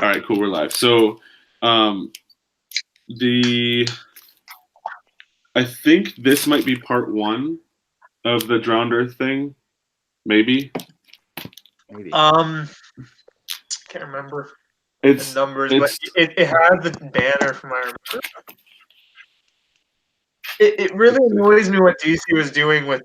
All right, cool. We're live. So, I think this might be part 1 of the Drowned Earth thing. Maybe. Can't remember the numbers, but it has the banner from I remember. It really annoys me what DC was doing with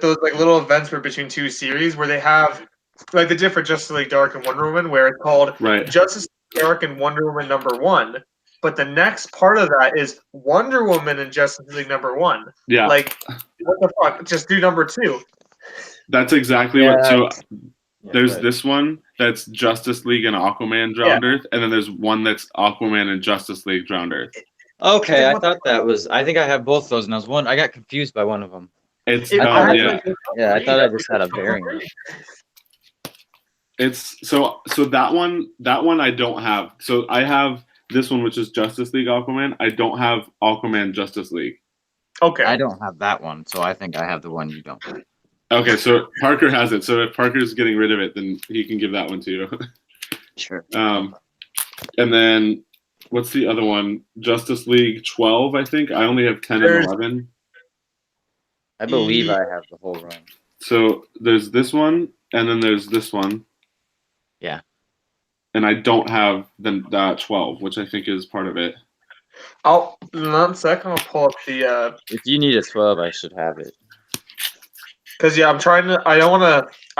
those like little events between 2 series where they have like the different Justice League Dark and Wonder Woman, where it's called Justice League Dark and Wonder Woman #1, but the next part of that is Wonder Woman and Justice League #1. Yeah. Like, what the fuck? Just do #2. That's exactly what. So there's this one that's Justice League and Aquaman Drowned Earth, and then there's one that's Aquaman and Justice League Drowned Earth. Okay, I thought that was. I think I have both those, and I got confused by one of them. I thought I just had a variant. It's so that one I don't have. So I have this one, which is Justice League Aquaman. I don't have Aquaman Justice League. Okay. I don't have that one, so I think I have the one you don't. Okay, so Parker has it. So if Parker's getting rid of it, then he can give that one to you. Sure. And then what's the other one? Justice League 12, I think. I only have 10 and 11. I believe I have the whole run. So there's this one, and then there's this one. Yeah. And I don't have the 12, which I think is part of it. One second, I'll pull up the. If you need a 12, I should have it. Because I'm trying to. I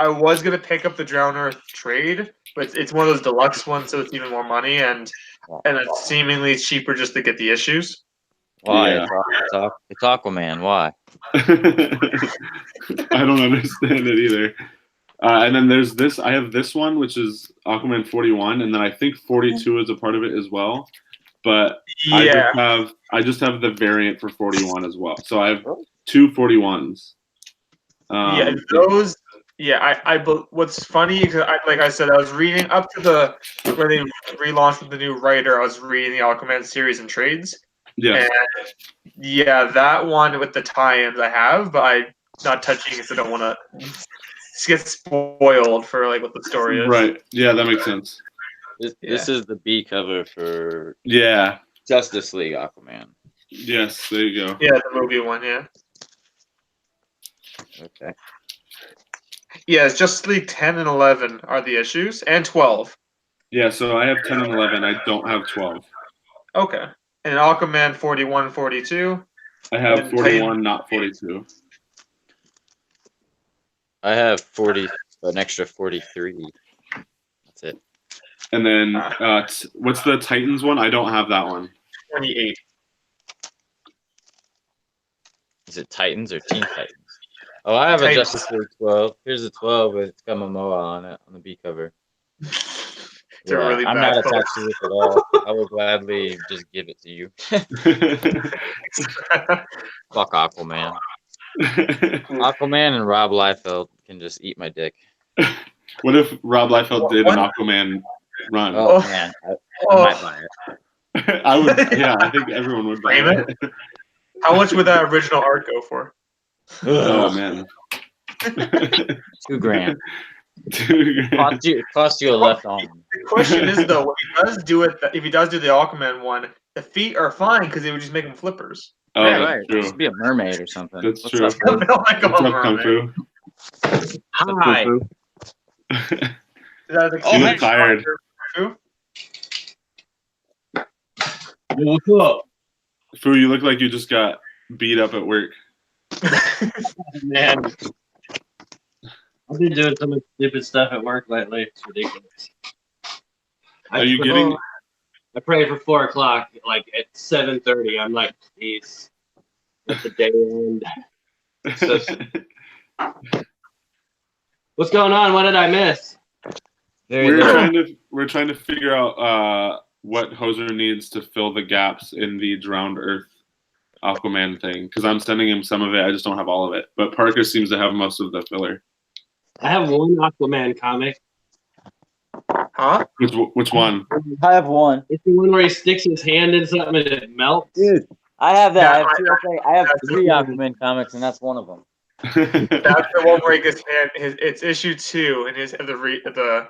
was gonna pick up the Drowned Earth trade, but it's one of those deluxe ones, so it's even more money, and it's seemingly cheaper just to get the issues. Why? Yeah. It's Aquaman. Why? I don't understand it either. And then there's this. I have this one, which is Aquaman 41, and then I think 42 is a part of it as well. But I just have the variant for 41 as well. So I have 2 41s. Those. Yeah, what's funny, because like I said, I was reading up to where they relaunched with the new writer. I was reading the Aquaman series and trades. Yeah. And that one with the tie-ins I have, but I'm not touching it because I don't want to get spoiled for like what the story is. Right. Yeah, that makes sense. This is the B cover for Justice League Aquaman. Yes, there you go. Yeah, the movie one. Yeah. Okay. Yeah, it's Justice League 10 and 11 are the issues, and 12. Yeah, so I have 10 and 11. I don't have 12. Okay. And Aquaman 41, 42. I have 41, not 42. I have 40, an extra 43. That's it. And then what's the Titans one? I don't have that one. 28. Is it Titans or Teen Titans? Oh, I have a Justice League 12. Here's a 12 with Momoa on it on the B cover. Really I'm not attached to this at all. I will gladly just give it to you. Fuck Aquaman. Aquaman and Rob Liefeld can just eat my dick. What if Rob Liefeld did an Aquaman run? Oh man, I might buy it. I would. Yeah, I think everyone would buy it. How much would that original art go for? Oh man, $2,000. Cost you a left arm. The question is though, when he does do it, if he does do the Aquaman one, the feet are fine because they would just make them flippers. Oh, yeah, right. True. Just be a mermaid or something. That's What's true. Up, like Kung Fu? Hi. I'm tired. What's up? Fu, you look like you just got beat up at work. Man, I've been doing some stupid stuff at work lately. It's ridiculous. Are you getting? I pray for 4 o'clock, like at 7:30. I'm like, please, let the day end. So, what's going on? What did I miss? We're trying to figure out what Hoser needs to fill the gaps in the Drowned Earth Aquaman thing, because I'm sending him some of it. I just don't have all of it. But Parker seems to have most of the filler. I have one Aquaman comic. Huh? Which one? I have one. It's the one where he sticks his hand in something and it melts. Dude, I have that. I have 3 Aquaman comics, and that's one of them. That's the one where he gets hand. It's issue 2, and the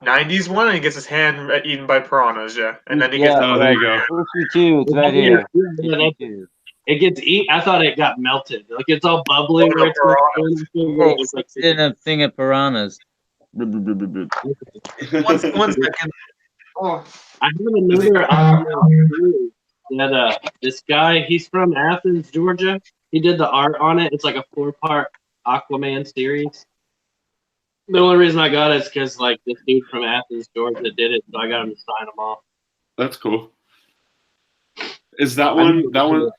90s one, and he gets his hand eaten by piranhas. Yeah, and then he gets. Oh, there you go. Issue 2, it's right here. Issue 2. It gets eat. I thought it got melted. Like it's all bubbly. Where it's like in a thing of piranhas. One second. Oh. I have another that this guy. He's from Athens, Georgia. He did the art on it. It's like a 4-part Aquaman series. The only reason I got it is because like this dude from Athens, Georgia, did it, so I got him to sign them all. That's cool. Is that one? That one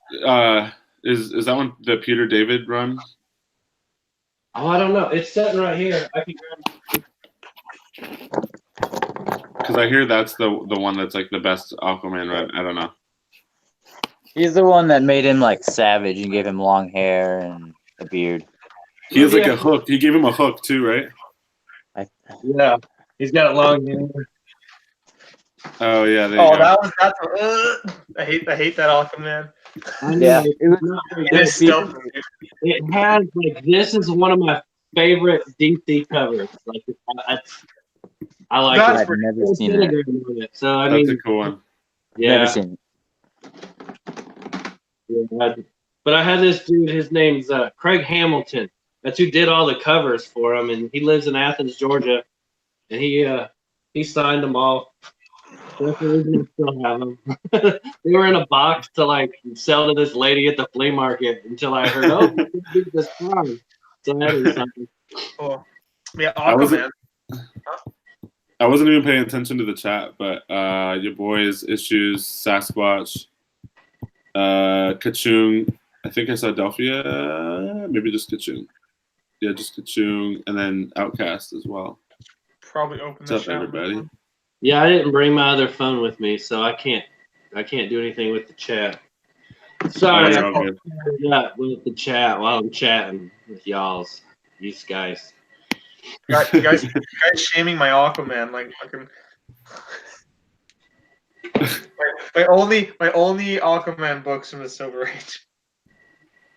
is that one the Peter David run? Oh, I don't know. It's sitting right here. I can grab it. Because I hear that's the one that's like the best Aquaman run. I don't know. He's the one that made him like savage and gave him long hair and a beard. He has like a hook. He gave him a hook too, right? Yeah, he's got long hair. Oh yeah. There you go. I hate that Aquaman. Yeah, it has like this is one of my favorite DC covers. Like I like it. I've never seen it. So I mean, that's a cool one. Yeah. Never seen it. Yeah, but I had this dude. His name's Craig Hamilton. That's who did all the covers for him, and he lives in Athens, Georgia. And he signed them all. That's the reason I still have them. They were in a box to like sell to this lady at the flea market until I heard, oh, this song. So I had it signed. Cool. Yeah, Aquaman. I wasn't even paying attention to the chat, but your boys issues Sasquatch, Kachung. I think I saw Delphia. Maybe just Kachung. Yeah, just Kachung, and then Outcast as well. Probably open. What's up, everybody? Yeah, I didn't bring my other phone with me, so I can't do anything with the chat. Sorry, not with the chat while I'm chatting with you guys. You guys shaming my Aquaman like fucking. my only Aquaman books from the Silver Age.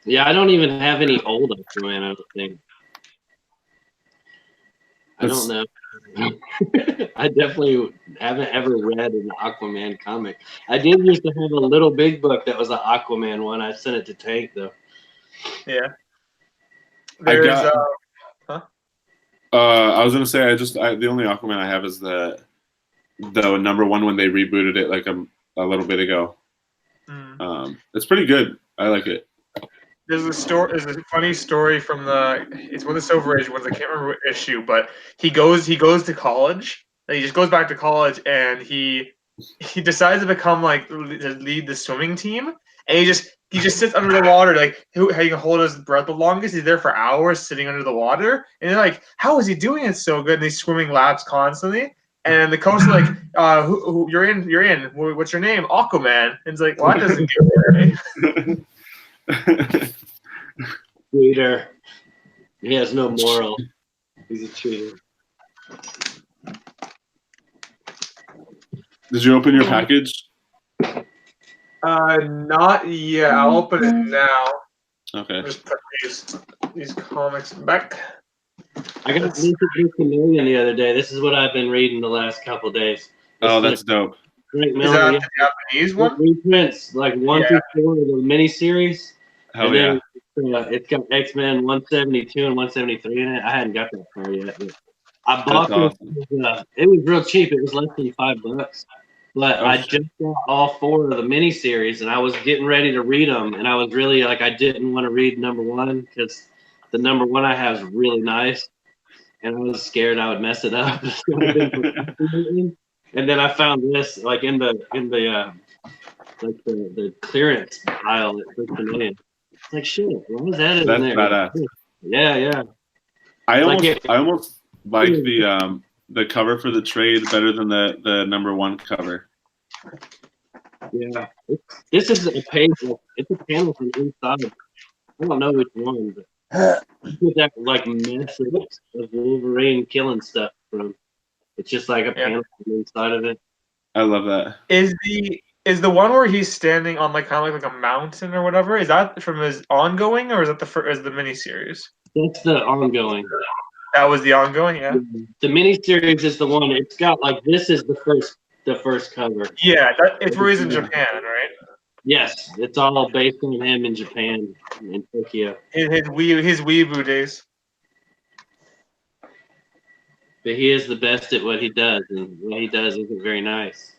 Yeah, I don't even have any old Aquaman. I don't think. I don't know. I definitely haven't ever read an Aquaman comic. I did used to have a little big book that was an Aquaman one. I sent it to Tank though. Yeah. I was gonna say the only Aquaman I have is the number one when they rebooted it like a little bit ago. It's pretty good. I like it. There's a funny story from it's one of the Silver Age ones. I can't remember what issue, but he goes to college. He just goes back to college, and he decides to become like to lead the swimming team. And he just sits under the water, like how you can hold his breath the longest. He's there for hours sitting under the water, and they're like, "How is he doing it so good?" And he's swimming laps constantly. And the coach is like, who you're in. What's your name? Aquaman. And it's like, well, that doesn't give it right. Cheater. He has no moral. He's a cheater. Did you open your package? Not yet. I'll open it now. Okay. Just put these comics back. I got Lisa Chameleon the other day. This is what I've been reading the last couple days. Oh, that's dope. Frank Is that the Japanese one? Reprints like 1 through 4 of the miniseries. Hell yeah. It's got X-Men 172 and 173 in it. I hadn't got that far yet. But I bought this. Awesome. It was real cheap. It was less than $5. But I just got all 4 of the miniseries, and I was getting ready to read them. And I was really like, I didn't want to read number 1 because the number 1 I have is really nice, and I was scared I would mess it up. And then I found this like in the clearance aisle at $1 It's like shit. Why was that in there? That's badass. Yeah. I almost like the cover for the trade better than the number 1 cover. Yeah, this is a page. It's a panel from inside. I don't know which one, but it's that like mess of Wolverine killing stuff from. It's just like a panel from inside of it. I love that. Is the one where he's standing on like kind of like a mountain or whatever? Is that from his ongoing, or is that the miniseries? That's the ongoing. That was the ongoing, yeah. The miniseries is the one. It's got like this is the first cover. Yeah, it's where he's in Japan, right? Yes, it's all based on him in Japan, in Tokyo. His weeaboo days. But he is the best at what he does, and what he does isn't very nice.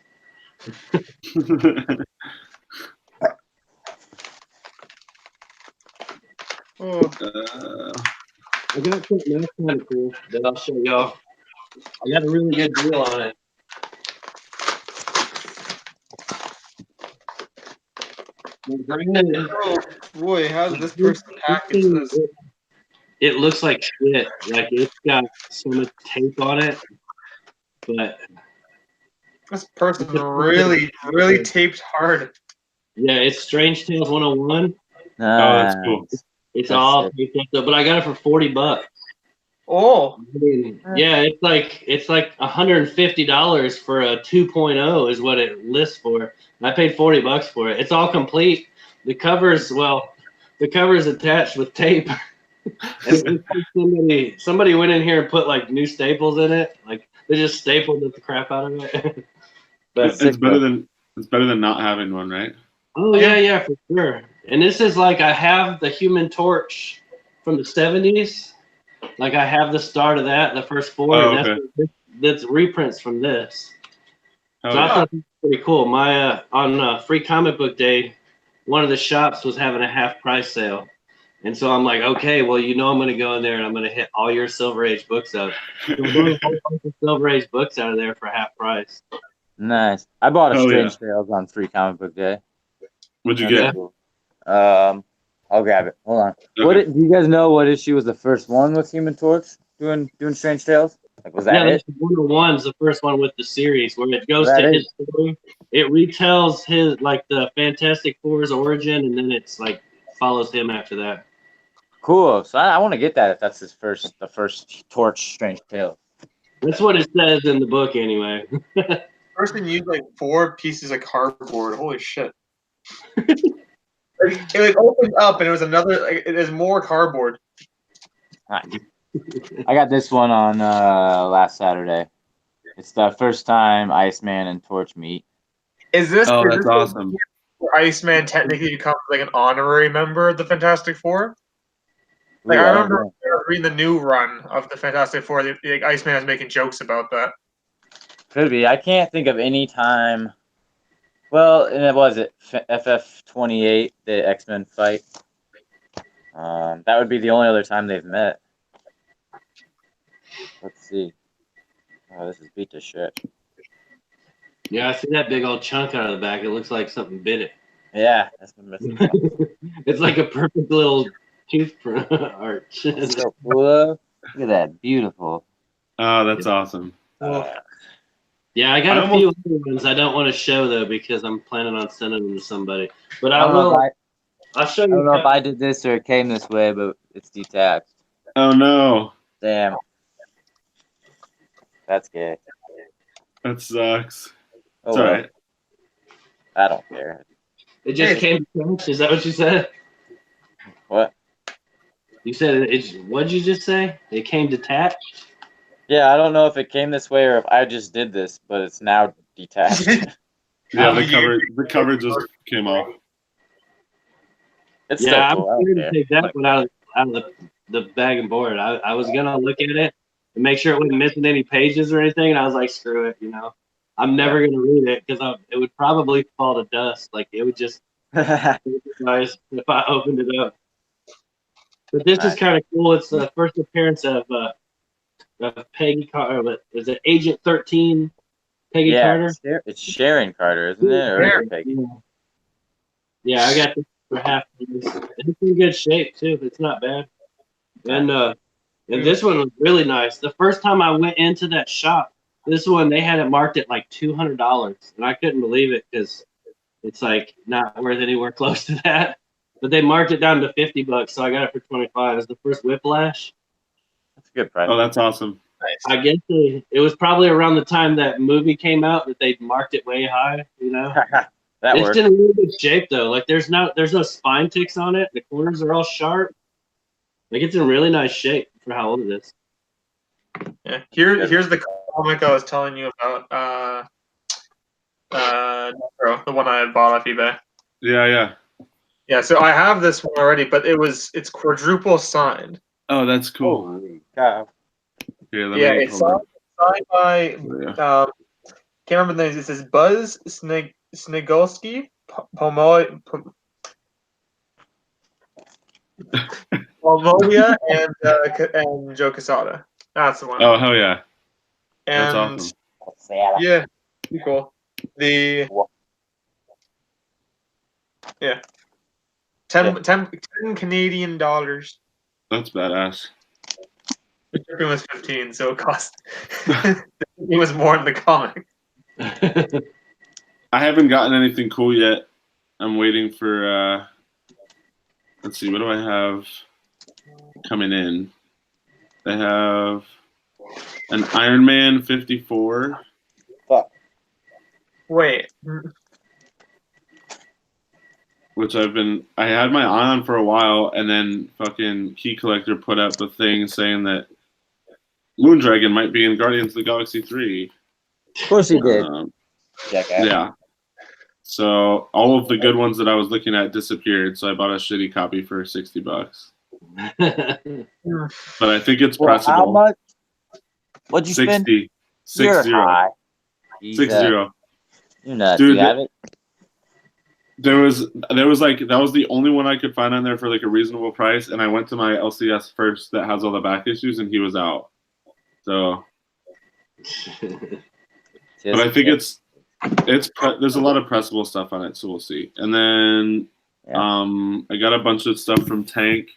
Oh. I got something else kind of cool that I'll show y'all. I got a really good deal on it. Oh boy, how did this person package this? It looks like shit. Like it's got so much tape on it, but This person really taped hard. yeah, it's Strange Tales 101. Oh, that's cool. It's all taped up, but I got it for $40. Oh, I mean, yeah, it's like $150 for a 2.0 is what it lists for. And I paid $40 for it. It's all complete. The cover's attached with tape. And somebody went in here and put like new staples in it. Like they just stapled the crap out of it. But it's better than not having one, right? Oh yeah, for sure. And this is like I have the Human Torch from the 70s. Like I have the start of that, the first four. Oh, and that's reprints from this. Oh, So I thought that was pretty cool. My on Free Comic Book Day, one of the shops was having a half price sale. And so I'm like, okay, well, I'm going to go in there and I'm going to hit all your Silver Age books up. So I'm doing a whole bunch of Silver Age books out of there for half price. Nice. I bought a Strange Tales on Free Comic Book Day. What'd you get? Cool. I'll grab it. Hold on. Okay. Do you guys know what issue was the first one with Human Torch doing Strange Tales? Like, was that it? One's the first one with the series where it goes to his story. It retells his like the Fantastic Four's origin, and then it's like follows him after that. Cool. So I want to get that if that's the first Torch Strange Tales. That's what it says in the book, anyway. Person used like 4 pieces of cardboard. Holy shit! It opened up and it was another. Like, it is more cardboard. I got this one on last Saturday. It's the first time Iceman and Torch meet. Is this? Oh, that's awesome. Iceman technically becomes like an honorary member of the Fantastic Four. Like I remember reading the new run of the Fantastic Four. Like Iceman was making jokes about that. Could be. I can't think of any time. Well, and it was it FF28, the X-Men fight. That would be the only other time they've met. Let's see. Oh, this is beat to shit. Yeah, I see that big old chunk out of the back. It looks like something bit it. Yeah, that's been missing. It's like a perfect little toothbrush arch. So cool. Look at that, beautiful. Oh, that's awesome. Yeah, I got a few other ones I don't want to show though because I'm planning on sending them to somebody. But I will. I'll show you. I don't know if I did this or it came this way, but it's detached. Oh no! Damn. That's gay. That sucks. Oh, it's all right. I don't care. It just came detached. Is that what you said? What? You said it's. What'd you just say? It came detached. Yeah, I don't know if it came this way or if I just did this, but it's now detached. Yeah, the cover just came off. It's still cool. I'm going to take that one out of the bag and board. I was gonna look at it and make sure it wasn't missing any pages or anything, and I was like, screw it, I'm never gonna read it because it would probably fall to dust. Like it would just nice if I opened it up. But this is kind of cool. It's the first appearance of Peggy Carter. Is it Agent 13? Peggy Carter. It's Sharon Carter, isn't it? Or Peggy? Yeah, I got this for half. It's in good shape too. It's not bad. And this one was really nice. The first time I went into that shop, this one they had it marked at like $200, and I couldn't believe it because it's like not worth anywhere close to that. But they marked it down to $50, so I got it for $25. It's the first Whiplash. That's a good price. Oh, that's awesome. Nice. I guess it was probably around the time that movie came out that they marked it way high. It's in a really good shape though. Like there's no spine ticks on it. The corners are all sharp. Like it's in really nice shape for how old it is. Yeah. Here's the comic I was telling you about. The one I had bought off eBay. Yeah. Yeah. So I have this one already, but it's quadruple signed. Oh, that's cool. Holy cow. Here, It's signed by. Can't remember the names. It says Buzz Snigolsky, Pomodia, and Joe Quesada. That's the one. Oh, hell yeah. And That's awesome. yeah, pretty cool. The 10 Canadian dollars. That's badass. The shipping was 15, so it cost. It was more in the comic. I haven't gotten anything cool yet. I'm waiting for. Let's see. What do I have coming in? They have an Iron Man 54. Wait. Which I had my eye on for a while, and then fucking Key Collector put up a thing saying that Moondragon might be in Guardians of the Galaxy 3. Of course he did. Yeah. So all of the good ones that I was looking at disappeared, so I bought a shitty copy for $60. But I think it's pressable. How much? What'd you 60. spend? 60. High. 60. You're nuts. Dude, you have it? There was like that was the only one I could find on there for like a reasonable price, and I went to my LCS first that has all the back issues, and he was out. So, but I think there's a lot of pressable stuff on it, so we'll see. And then I got a bunch of stuff from Tank.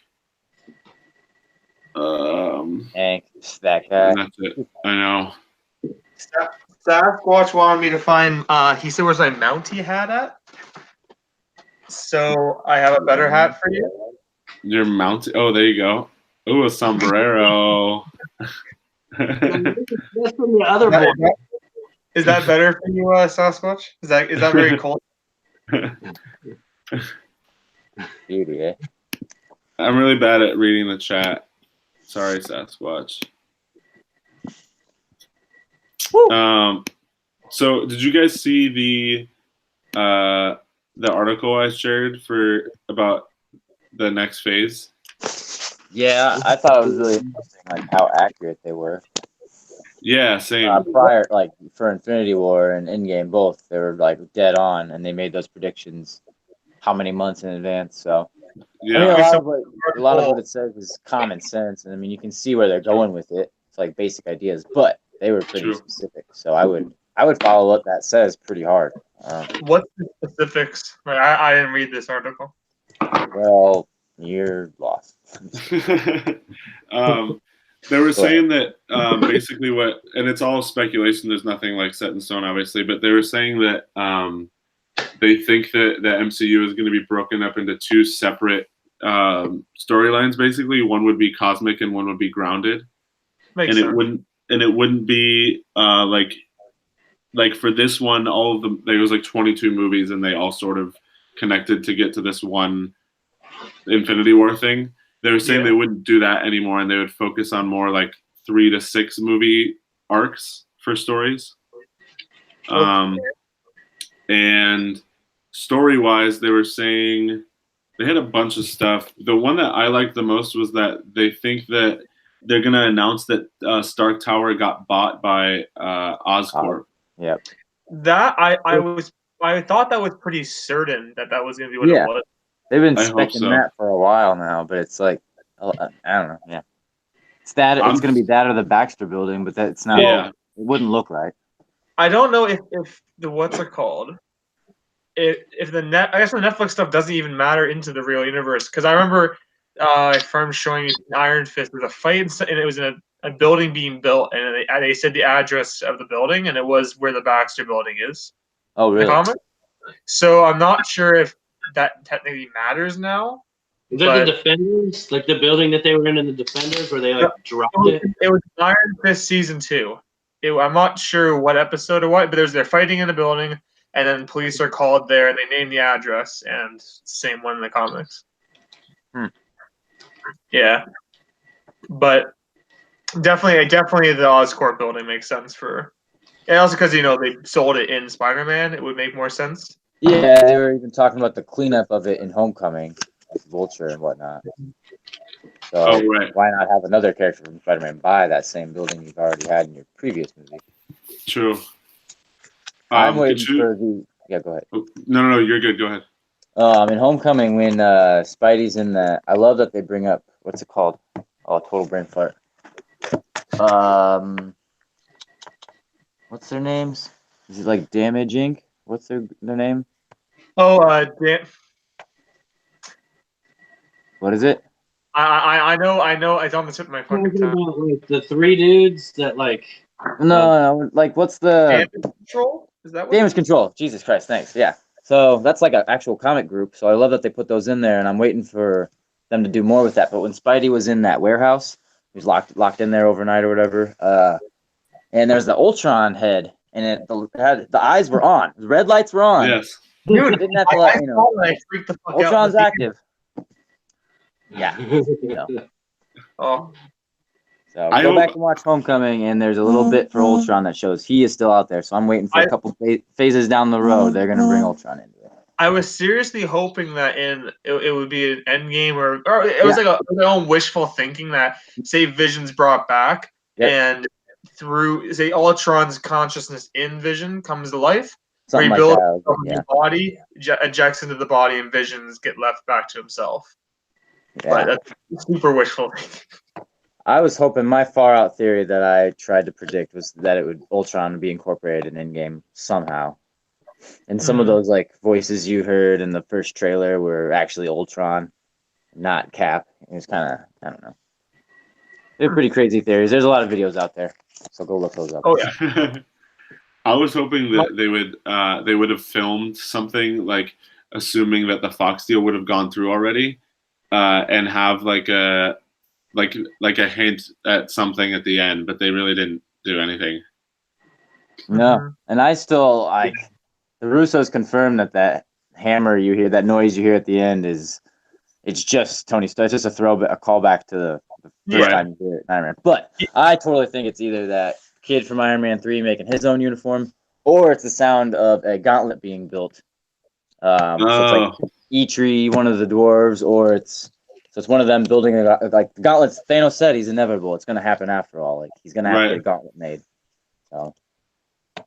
Tank, that guy. And that's it. I know. Sasquatch wanted me to find. He said, "Where's my mount he had at?" So I have a better hat for you. Your mount. Oh, there you go. Oh, a sombrero. That's from the other boy. Is that better for you, Sasquatch? Is that very cold? Beauty, eh? I'm really bad at reading the chat. Sorry, Sasquatch. So did you guys see the article I shared about the next phase? Yeah, I thought it was really interesting, like how accurate they were. Yeah, same. Prior, like for Infinity War and Endgame, both they were like dead on, and they made those predictions how many months in advance. So yeah, I mean, a lot of what it says is common sense, and I mean you can see where they're going with it. It's like basic ideas, but they were pretty specific. So I would follow what that says pretty hard. What's the specifics? I didn't read this article. Well, you're lost. They were saying that basically and it's all speculation. There's nothing like set in stone, obviously, but they were saying that they think that the MCU is going to be broken up into two separate storylines. Basically, one would be cosmic and one would be grounded. Makes sense. It wouldn't be like for this one, all of them. There was like 22 movies, and they all sort of connected to get to this one Infinity War thing. They were saying they wouldn't do that anymore, and they would focus on more like 3 to 6 movie arcs for stories. And story-wise, they were saying they had a bunch of stuff. The one that I liked the most was that they think that they're going to announce that Stark Tower got bought by Oscorp. Yep. That I thought that was pretty certain that was going to be what it was. They've been expecting that for a while now, but it's like I don't know. Yeah, it's that it's going to be that or the Baxter Building, but that's not. Yeah. It wouldn't look right. I don't know if the what's it called. If the Netflix stuff doesn't even matter into the real universe, because I remember firms showing me Iron Fist. There was a fight, and it was in a building being built, and they said the address of the building, and it was where the Baxter Building is. Oh, really? So I'm not sure if that technically matters now. Is that the Defenders? Like the building that they were in the Defenders, where they dropped it? It was Iron Fist season 2. I'm not sure what episode or what, but they're fighting in a building, and then police are called there, and they name the address, and same one in the comics. Yeah, but Definitely, the Oscorp building makes sense for. And also because they sold it in Spider-Man, it would make more sense. Yeah, they were even talking about the cleanup of it in Homecoming, like Vulture and whatnot. So why not have another character from Spider-Man buy that same building you've already had in your previous movie? True. I'm waiting for the. Yeah, go ahead. No, you're good. Go ahead. In Homecoming, when Spidey's in that, I love that they bring up what's it called? Oh, total brain fart. What's their names? Is it like Damage Inc? What's their name? Oh, what is it? I know. It's on the tip of my fucking tongue. About, like, the three dudes that like. No, like what's the Damage Control? Is that what Damage Control? Jesus Christ, thanks. Yeah. So that's like an actual comic group. So I love that they put those in there, and I'm waiting for them to do more with that. But when Spidey was in that warehouse, he was locked in there overnight or whatever. And there's the Ultron head, and the eyes were on. The red lights were on. Yes. Dude, didn't have to let I freaked the fuck Ultron's out. active. Yeah. Oh. So go back and watch Homecoming, and there's a little bit for Ultron that shows he is still out there. So I'm waiting for a couple phases down the road. They're going to bring Ultron into it. I was seriously hoping that it would be an Endgame or it was like my own wishful thinking that, say, Vision's brought back and through, say, Ultron's consciousness in Vision comes to life. Something like rebuilds that. His body, ejects into the body, and Visions get left back to himself. Yeah. But that's super wishful thinking. I was hoping my far out theory that I tried to predict was that Ultron would be incorporated in Endgame somehow. And some of those like voices you heard in the first trailer were actually Ultron, not Cap. It was kind of, I don't know. They're pretty crazy theories. There's a lot of videos out there, so go look those up. Oh yeah. I was hoping that they would have filmed something like, assuming that the Fox deal would have gone through already, and have like a hint at something at the end, but they really didn't do anything. No, and I still like the Russos confirmed that hammer you hear, that noise you hear at the end it's just Tony Stark. It's just a throwback, a callback to the first time you hear it in Iron Man. But I totally think it's either that kid from Iron Man 3 making his own uniform, or it's the sound of a gauntlet being built. So it's like Eitri, one of the dwarves, or it's one of them building like the gauntlets. Thanos said he's inevitable. It's going to happen after all. Like he's going to have to get a gauntlet made. So,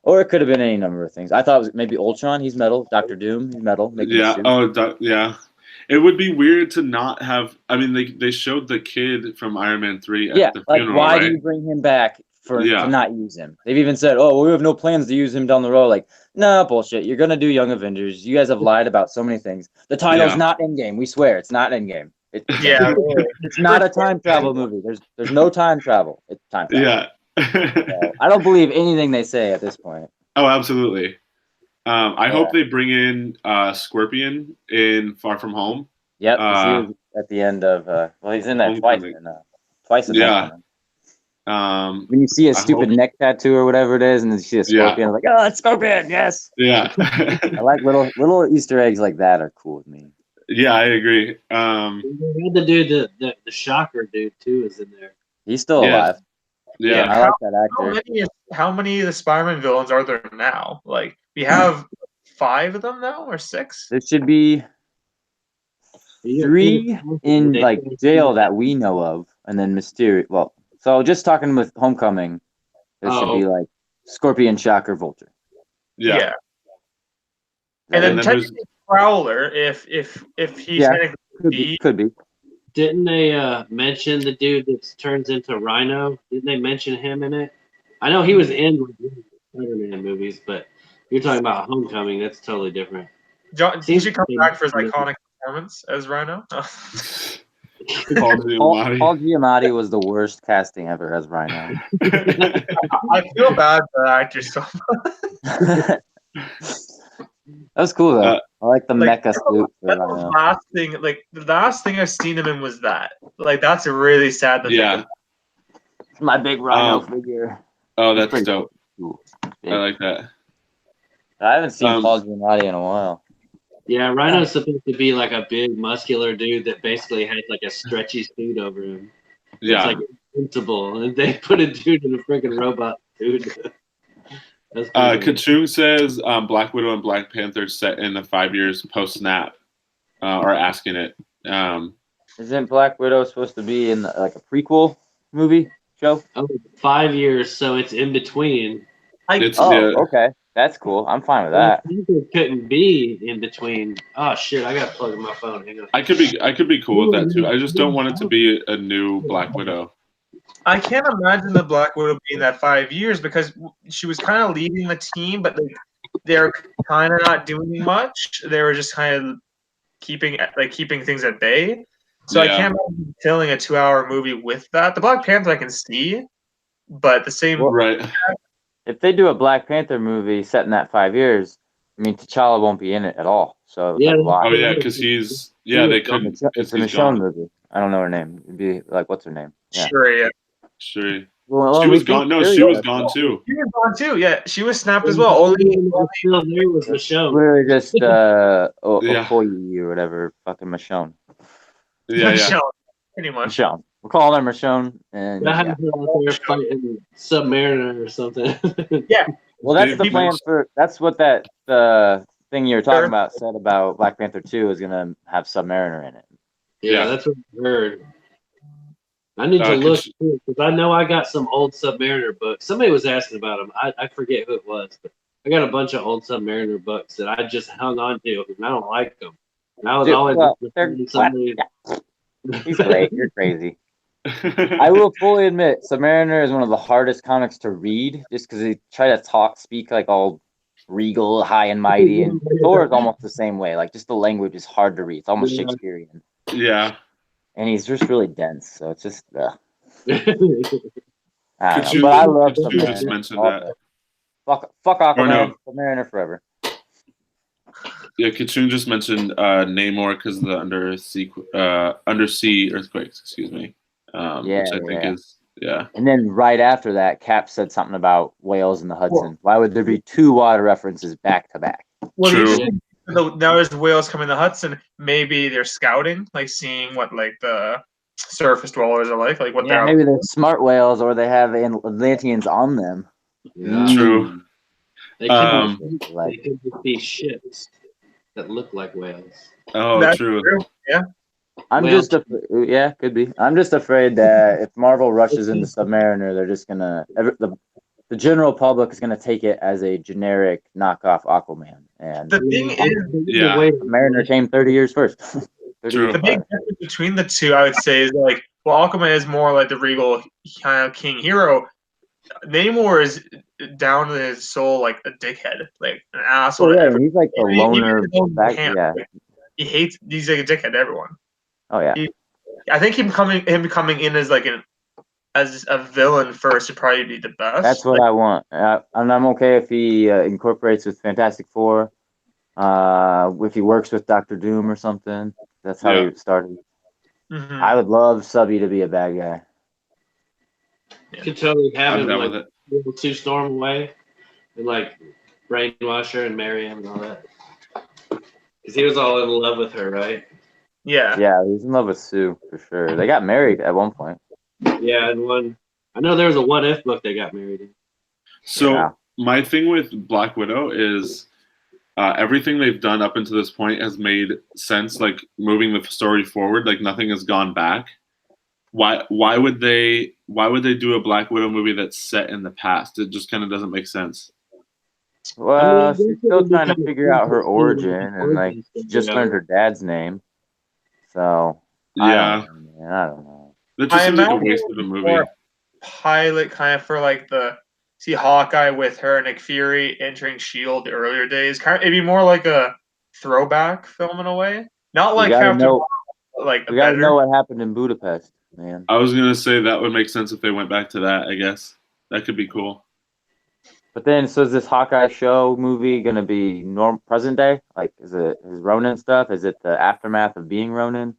or it could have been any number of things. I thought it was maybe Ultron. He's metal. Doctor Doom. He's metal. Yeah. It would be weird to not have. I mean, they showed the kid from Iron Man 3 at the funeral. Why do you bring him back to not use him? They've even said, "Oh, well, we have no plans to use him down the road." Like, no, bullshit. You're gonna do Young Avengers. You guys have lied about so many things. The title's not Endgame. We swear, it's not Endgame. It's not a time travel movie. There's no time travel. It's time travel. Yeah. So, I don't believe anything they say at this point. Oh, absolutely. I hope they bring in Scorpion in Far From Home. Yep, at the end of he's in that twice. When you see a stupid neck tattoo or whatever it is, and then you see a Scorpion, like, oh, it's Scorpion, yes. Yeah. I like little Easter eggs like that are cool with me. Yeah, I agree. The dude, the Shocker dude too, is in there. He's still alive. Yeah, I like that actor. How many of the Spider-Man villains are there now? Like, we have 5 of them now, or 6? There should be 3 in like jail that we know of, and then Mysterio. Well, so just talking with Homecoming, there should be like Scorpion, Shocker, Vulture. Yeah. And then technically Prowler, if he's could be. Didn't they mention the dude that turns into Rhino? Didn't they mention him in it? I know he was in Spider-Man movies, but you're talking about Homecoming. That's totally different. He should come back for his iconic performance as Rhino. Paul Giamatti was the worst casting ever as Rhino. I feel bad for the actor so much. That was cool though. I like the mecha suit. The last thing I've seen him in was that. Like, that's really sad. It's my big Rhino figure. Oh, that's dope. Cool. I like that. I haven't seen Paul Giamatti in a while. Yeah, Rhino's supposed to be like a big muscular dude that basically has like a stretchy suit over him. Yeah. It's like invincible, and they put a dude in a freaking robot dude. That's Kachung says Black Widow and Black Panther set in the 5 years post snap are asking it. Isn't Black Widow supposed to be in like a prequel movie show? Oh, 5 years, so it's in between. Okay. That's cool. I'm fine with that. It couldn't be in between. Oh shit! I got to plug in my phone. Hang on. I could be cool with that too. I just don't want it to be a new Black Widow. I can't imagine the Black Widow being that 5 years because she was kind of leading the team, but they're kind of not doing much. They were just kind of keeping things at bay. So I can't imagine telling a 2-hour movie with that. The Black Panther I can see, but the same right. If they do a Black Panther movie set in that 5 years, I mean T'Challa won't be in it at all. So yeah, because he's they couldn't. It's a Michonne movie. I don't know her name. It'd be like what's her name? Yeah. Sure. Well, she was gone. No, she was gone too. She was gone too. Yeah, she was snapped as well. Only there was Michonne. We're just Okoye or whatever, fucking Michonne. Yeah. Michonne, pretty much. Michonne. We're calling her Michonne, and I have her out there fighting Submariner or something. Yeah. Well, that's the plan for. That's what that thing you were talking about said about Black Panther 2 is gonna have Submariner in it. Yeah, that's what I heard. I need to look too, because I know I got some old Submariner books. Somebody was asking about them. I forget who it was, but I got a bunch of old Submariner books that I just hung on to, and I don't like them. And I was always somebody. He's great. You're crazy. I will fully admit, Submariner is one of the hardest comics to read, just because they try to speak like all regal, high and mighty, and Thor is almost the same way. Like just the language is hard to read. It's almost Shakespearean. Yeah. And he's just really dense, so it's just. I don't know, but I love Submariner. Just mentioned that. Fuck Aquaman. Submariner forever. Yeah, Kachun just mentioned Namor because of the undersea earthquakes. Excuse me. Which I think is And then right after that, Cap said something about whales in the Hudson. Why would there be 2 water references back to back? Well, true. Now there's whales coming to the Hudson. Maybe they're scouting, like seeing what like the surface dwellers are like what they're. Maybe they're smart whales, or they have Atlanteans on them. Yeah. True. They could just be ships that look like whales. Oh, that's true. Yeah. Could be. I'm just afraid that if Marvel rushes into Submariner, they're just gonna the general public is gonna take it as a generic knockoff Aquaman. And the thing is, Submariner came 30 years first. True. The big difference between the two, I would say, is like, well, Aquaman is more like the regal kind of king hero. Namor is down to his soul like a dickhead, like an asshole. He's like the loner. He's like a dickhead to everyone. Oh yeah. I think him coming in as like as a villain first would probably be the best. That's what I want, and I'm okay if he incorporates with Fantastic Four, if he works with Doctor Doom or something. That's how he started. Mm-hmm. I would love Subby to be a bad guy. You could totally have him like Sue Storm away and like brainwash her and marry him and all that. Because he was all in love with her, right? Yeah. Yeah, he's in love with Sue for sure. They got married at one point. Yeah, and I know there was a What If book they got married in. So my thing with Black Widow is everything they've done up until this point has made sense, like moving the story forward, like nothing has gone back. Why would they do a Black Widow movie that's set in the past? It just kind of doesn't make sense. Well, she's still trying to figure out her origin, and like she just learned her dad's name. So I don't know. That just seems like a waste of a movie. Pilot kind of for like see Hawkeye with her and Nick Fury entering S.H.I.E.L.D. the earlier days. It'd be more like a throwback film in a way, not like Captain. Like we gotta know what happened in Budapest, man. I was gonna say that would make sense if they went back to that. I guess that could be cool. But then, so is this Hawkeye show movie gonna be present day? Like, is Ronin stuff? Is it the aftermath of being Ronin?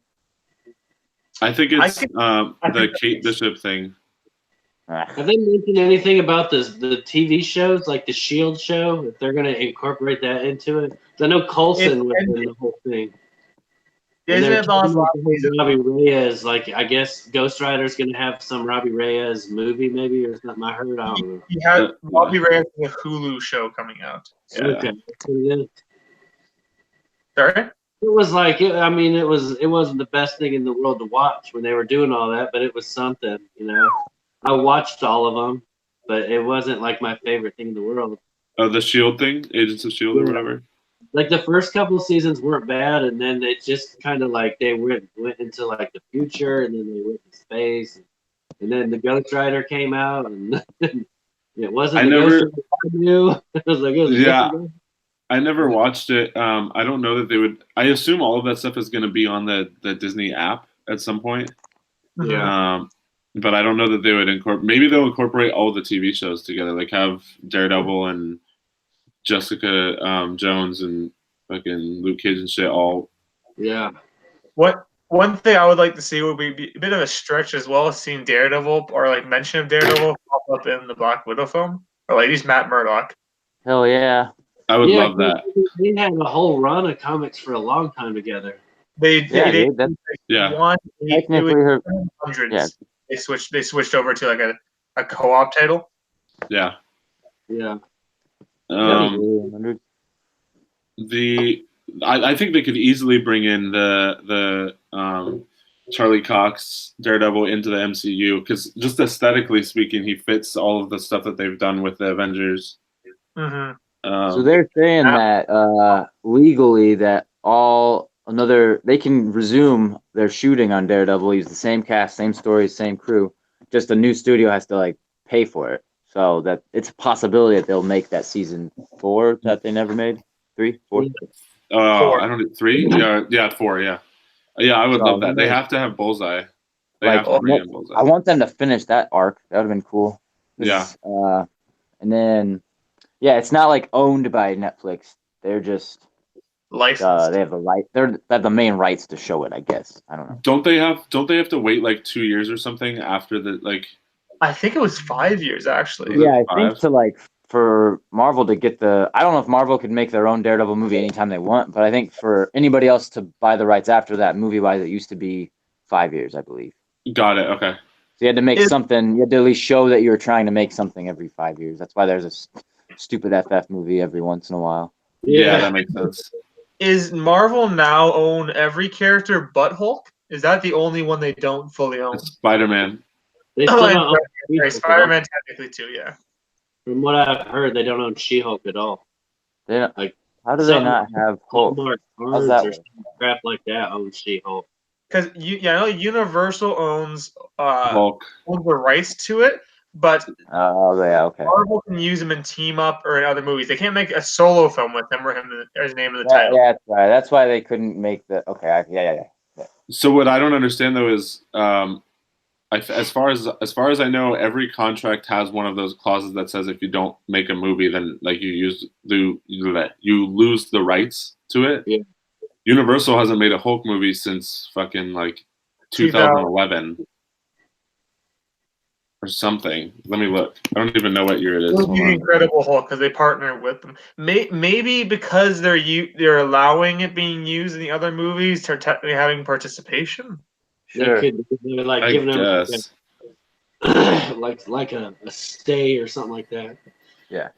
I think it's the Kate Bishop thing. Have they mentioned anything about the TV shows, like the S.H.I.E.L.D. show? If they're gonna incorporate that into it? I know Coulson was in the whole thing. Isn't it on Robbie Reyes? Like, I guess Ghost Rider's gonna have some Robbie Reyes movie, maybe, or something. I heard. I don't know. He had Robbie Reyes in a Hulu show coming out. Yeah. Okay. Sorry. It was like, I mean, it wasn't the best thing in the world to watch when they were doing all that, but it was something, you know. I watched all of them, but it wasn't like my favorite thing in the world. Oh, the Shield thing, Agents of Shield or whatever. Like the first couple of seasons weren't bad, and then it just kind of like they went into like the future, and then they went to space, and then the Ghost Rider came out, and it wasn't Ghost Rider I knew. It was like, yeah. I never watched it. I don't know that they would. I assume all of that stuff is going to be on the Disney app at some point. Yeah. But I don't know that they would incorporate. Maybe they'll incorporate all the TV shows together, like have Daredevil and Jessica Jones and fucking Luke Cage and shit all. Yeah. One thing I would like to see would be a bit of a stretch as well as seeing Daredevil or like mention of Daredevil pop up in the Black Widow film, or like at least Matt Murdock. Hell yeah. I would love that. They had a whole run of comics for a long time together. They Yeah. They switched over to like a co-op title. Yeah. Yeah. I think they could easily bring in the Charlie Cox Daredevil into the MCU because just aesthetically speaking, he fits all of the stuff that they've done with the Avengers. Mm-hmm. So they're saying that legally that they can resume their shooting on Daredevil, use the same cast, same stories, same crew. Just a new studio has to like pay for it. So that it's a possibility that they'll make that season 4 that they never made. 3, 4. I don't know, 3. Yeah, 4. Yeah, I would love that. They have to have Bullseye. Have to bring in Bullseye. I want them to finish that arc. That would have been cool. Yeah. And then. Yeah, it's not like owned by Netflix. They're just licensed. They have the right. They have the main rights to show it. I guess I don't know. Don't they have to wait like 2 years or something after the like? I think it was 5 years actually. Yeah, I think to like for Marvel to get the. I don't know if Marvel could make their own Daredevil movie anytime they want, but I think for anybody else to buy the rights after that movie-wise, it used to be 5 years, I believe. Got it. Okay. So you had to make something. You had to at least show that you were trying to make something every 5 years. That's why there's a stupid FF movie every once in a while. Yeah, that makes sense. Is Marvel now own every character but Hulk? Is that the only one they don't fully own? Spider-Man. Spider-Man technically too, yeah. From what I've heard, they don't own She-Hulk at all. They don't, like, how do they not have Hulk? How's that? Or crap like that owns She-Hulk. Because Universal owns Hulk. owns the rights to it. But okay. Marvel can use him in team up or in other movies. They can't make a solo film with him or him as name of the title. Yeah, that's right. That's why they couldn't make the. Okay, yeah. So what I don't understand though is, as far as I know, every contract has one of those clauses that says if you don't make a movie, then like you lose the rights to it. Yeah. Universal hasn't made a Hulk movie since fucking like 2011. Or something. Let me look. I don't even know what year it is. It'll be Incredible Hulk because they partner with them. Maybe because they're allowing it being used in the other movies, they're technically having participation. Sure. They're like I giving guess. them like a stay or something like that. Yeah.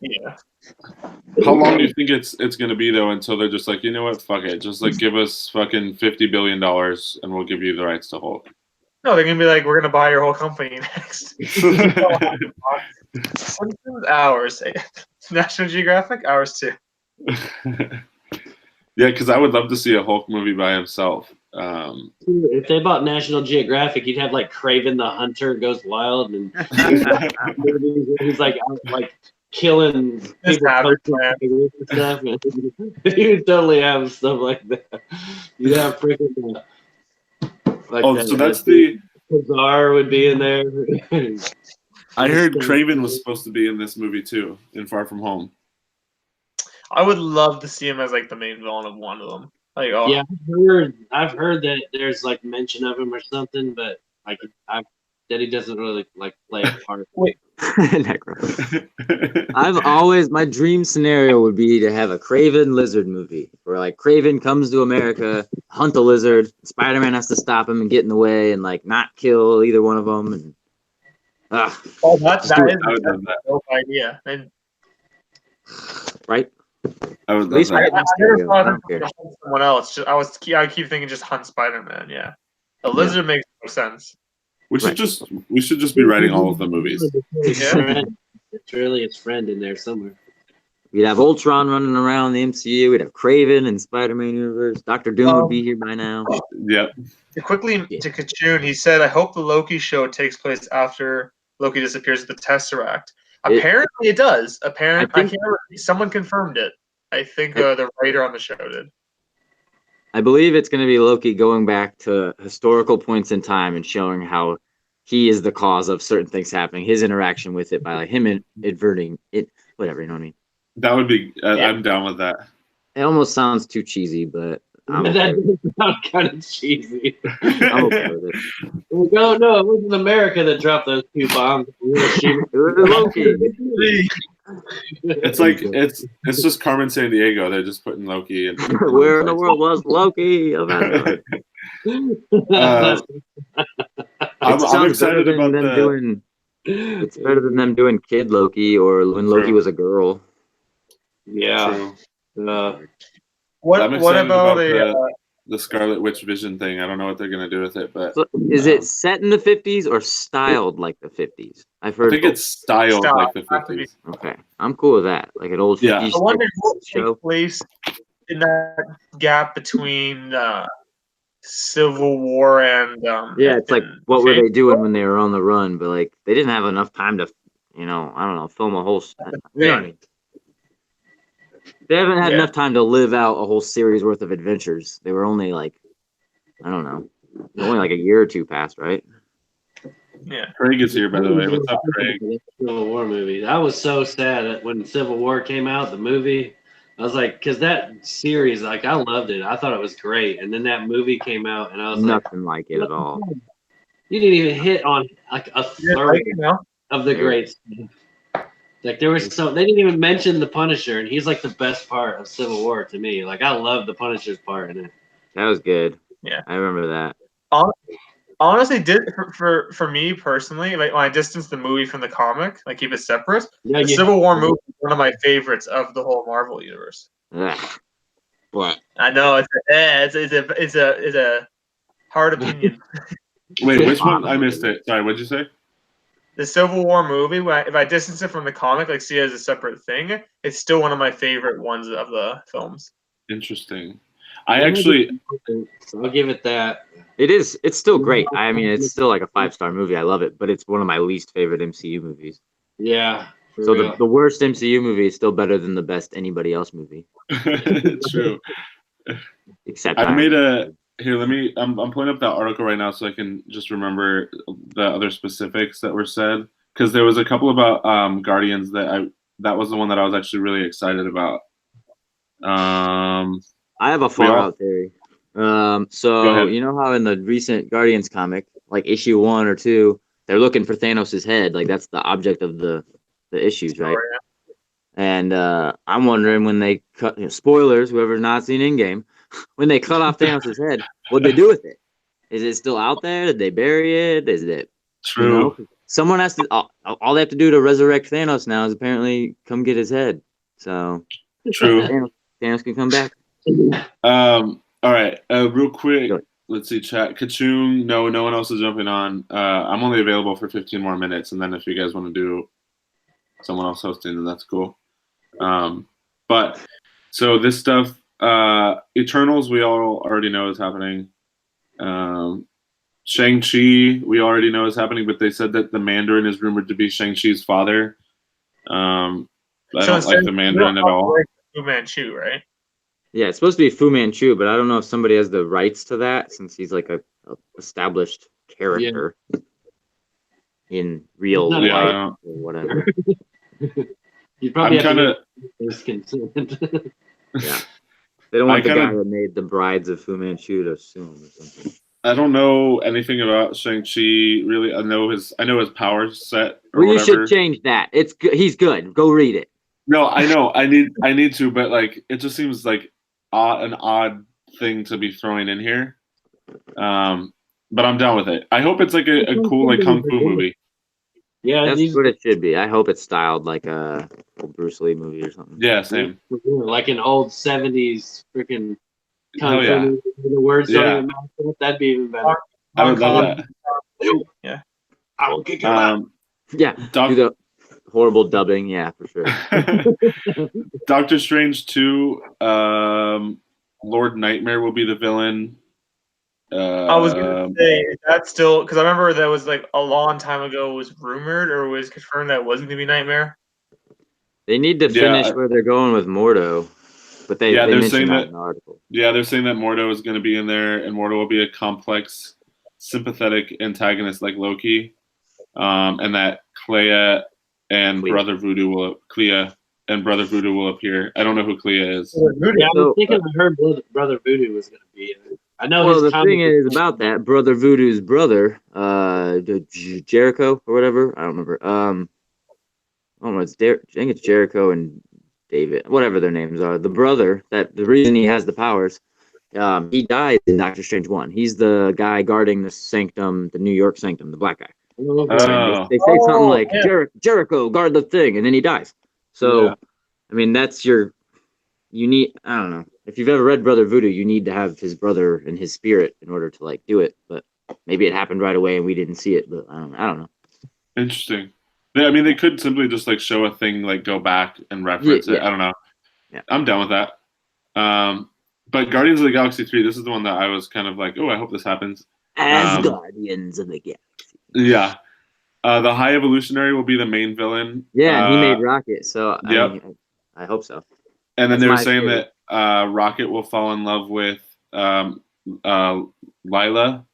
How long do you think it's gonna be though until they're just like, you know what, fuck it, just like give us fucking $50 billion and we'll give you the rights to Hulk. No, they're gonna be like, we're gonna buy your whole company next. Ours. National Geographic, ours too. Yeah, because I would love to see a Hulk movie by himself. If they bought National Geographic, you'd have like Kraven the Hunter goes wild, and he's like killing people and stuff. You would totally have stuff like that. You'd have freaking. So that's the Bizarre would be in there. I heard Kraven was supposed to be in this movie too, in Far From Home. I would love to see him as like the main villain of one of them. Like, yeah, I've heard that there's like mention of him or something, but that he doesn't really like play a part. Wait, I've always my dream scenario would be to have a Kraven lizard movie where like Kraven comes to America, hunt a lizard, Spider-Man has to stop him and get in the way and like not kill either one of them. And that is a dope idea. And right. I would At least I never thought I of someone else. I keep thinking just hunt Spider-Man. Yeah, a lizard makes no sense. We should just be writing all of the movies. Yeah. It's really its friend in there somewhere. We'd have Ultron running around the MCU. We'd have Kraven and Spider-Man universe. Doctor Doom would be here by now. Yep. Quickly to Kachun, he said, "I hope the Loki show takes place after Loki disappears with the Tesseract." Apparently, it does. Apparently, I can't remember. Someone confirmed it. I think the writer on the show did. I believe it's going to be Loki going back to historical points in time and showing how he is the cause of certain things happening. His interaction with it by like him adverting it, whatever. You know what I mean? That would be. I'm down with that. It almost sounds too cheesy, but that does sound kind of cheesy. I'm okay with it. No, it wasn't America that dropped those 2 bombs. It was Loki. It's like it's just Carmen Sandiego. They're just putting Loki in. Where in the world was Loki? I'm excited about them it's better than them doing Kid Loki or when Loki was a girl. Yeah. What about the Scarlet Witch Vision thing? I don't know what they're gonna do with it, but so is it set in the 50s or styled like the 50s? I've heard. I think it's styled like the 50s. Okay, I'm cool with that. Like an old 50s. I wonder what takes place in that gap between Civil War and it's like what were they doing when they were on the run? But like they didn't have enough time to, I don't know, film a whole. They haven't had enough time to live out a whole series worth of adventures. They were only like, I don't know, only like a year or 2 passed, right? Yeah. Craig is here, by the way. What's up, Craig? Civil War movie. I was so sad when Civil War came out, the movie. I was like, because that series, like, I loved it. I thought it was great. And then that movie came out, and I was nothing like it at all. You didn't even hit on like a third of the great stuff. Like there was they didn't even mention the Punisher, and he's like the best part of Civil War to me. Like I love the Punisher's part in it. That was good. Yeah, I remember that. Honestly, did for me personally, like when I distance the movie from the comic, like keep it separate. The Civil War movie is one of my favorites of the whole Marvel universe. What? I know it's a hard opinion. Wait, which one? I missed it. Sorry, what'd you say? The Civil War movie, if I distance it from the comic, like see it as a separate thing, it's still one of my favorite ones of the films. Interesting. I'll give it that. It's still great. I mean, it's still like a 5-star movie. I love it, but it's one of my least favorite MCU movies. Yeah. So the worst MCU movie is still better than the best anybody else movie. True. Except I made a here. Let me. I'm pulling up that article right now so I can just remember the other specifics that were said, because there was a couple about Guardians that was the one that I was actually really excited about. I have a far out theory. So you know how in the recent Guardians comic, like issue 1 or 2, they're looking for Thanos' head. Like that's the object of the issues, right? Oh, yeah. And I'm wondering when they cut spoilers, whoever's not seen ENDGAME, when they cut off Thanos' head, what'd they do with it? Is it still out there? Did they bury it? Is it true? Someone has to. All they have to do to resurrect Thanos now is apparently come get his head. So true. Thanos can come back. All right. Real quick. Let's see, chat. Kachung, no one else is jumping on. I'm only available for 15 more minutes, and then if you guys want to do someone else hosting, then that's cool. But so this stuff, Eternals, we all already know is happening. Shang-Chi, we already know is happening, but they said that the Mandarin is rumored to be Shang-Chi's father. I don't like the Mandarin at all. Fu Manchu, right? Yeah, it's supposed to be Fu Manchu, but I don't know if somebody has the rights to that since he's like a established character in real life or whatever. You probably have to consent. Yeah, they don't want the guy that made the Brides of Fu Manchu to sue him or something. I don't know anything about Shang-Chi really. I know his power set or Well, you whatever. should change that. It's good. He's good. Go read it. No, I know. I need to, but like it just seems like an odd thing to be throwing in here. But I'm down with it. I hope it's like a cool like kung fu movie. Yeah, That's what it should be. I hope it's styled like a old Bruce Lee movie or something. Yeah, same. like an old 70s freaking Hell kung fu yeah. movie with the words don't Yeah. even matter. That'd be even better. I would love that. Yeah. I will kick him out. Yeah, do the horrible dubbing. Yeah, for sure. Doctor Strange 2, Lord Nightmare will be the villain. I was gonna say that's still because I remember that was like a long time ago was rumored or was confirmed that it wasn't gonna be Nightmare. They need to finish where they're going with Mordo, but they mentioned saying that in the article. Yeah, they're saying that Mordo is going to be in there, and Mordo will be a complex, sympathetic antagonist like Loki, and that Clea and Brother Voodoo will appear. I don't know who Clea is. Yeah, I was thinking I heard Brother Voodoo was going to be in it. I know. Well, the thing is about that Brother Voodoo's brother, Jericho or whatever. I don't remember. I don't know. I think it's Jericho and David, whatever their names are. The brother that the reason he has the powers, he dies in Doctor Strange 1. He's the guy guarding the sanctum, the New York sanctum, the black guy. Oh. They say something like Jericho, guard the thing, and then he dies. So, I mean, that's you need. I don't know. If you've ever read Brother Voodoo, you need to have his brother and his spirit in order to like do it. But maybe it happened right away and we didn't see it. But I don't know. Interesting. I mean, they could simply just like show a thing, like go back and reference it. I don't know. Yeah. I'm down with that. But Guardians of the Galaxy 3, this is the one that I was kind of like, oh, I hope this happens. As Guardians of the Galaxy. Yeah. The High Evolutionary will be the main villain. Yeah, he made Rocket, so I hope so. And then they were saying that Rocket will fall in love with Lila or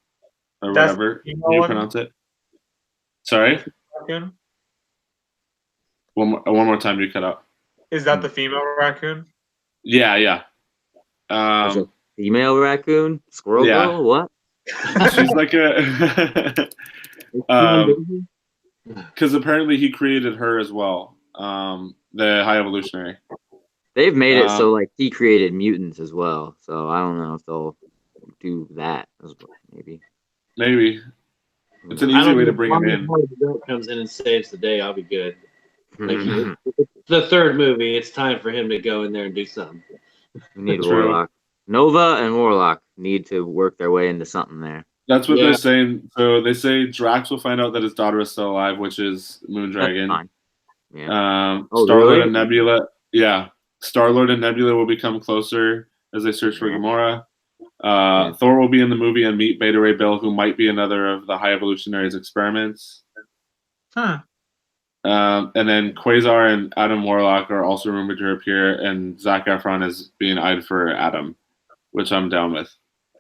whatever you pronounce it. Sorry? One more time you cut out. Is that the female raccoon? Yeah. Female raccoon? Squirrel girl? What? She's like a... Because apparently he created her as well, the High Evolutionary. They've made it so like he created mutants as well, so I don't know if they'll do that as well. Maybe it's an easy way to bring him in. If comes in and saves the day, I'll be good. Like the third movie, it's time for him to go in there and do something. We need Warlock. Nova and Warlock need to work their way into something there. That's what they're saying. So they say Drax will find out that his daughter is still alive, which is Moondragon. Yeah. Star-Lord and Nebula. Yeah. Star-Lord and Nebula will become closer as they search for Gamora. Thor will be in the movie and meet Beta Ray Bill, who might be another of the High Evolutionary's experiments. Huh. And then Quasar and Adam Warlock are also rumored to appear, and Zac Efron is being eyed for Adam, which I'm down with.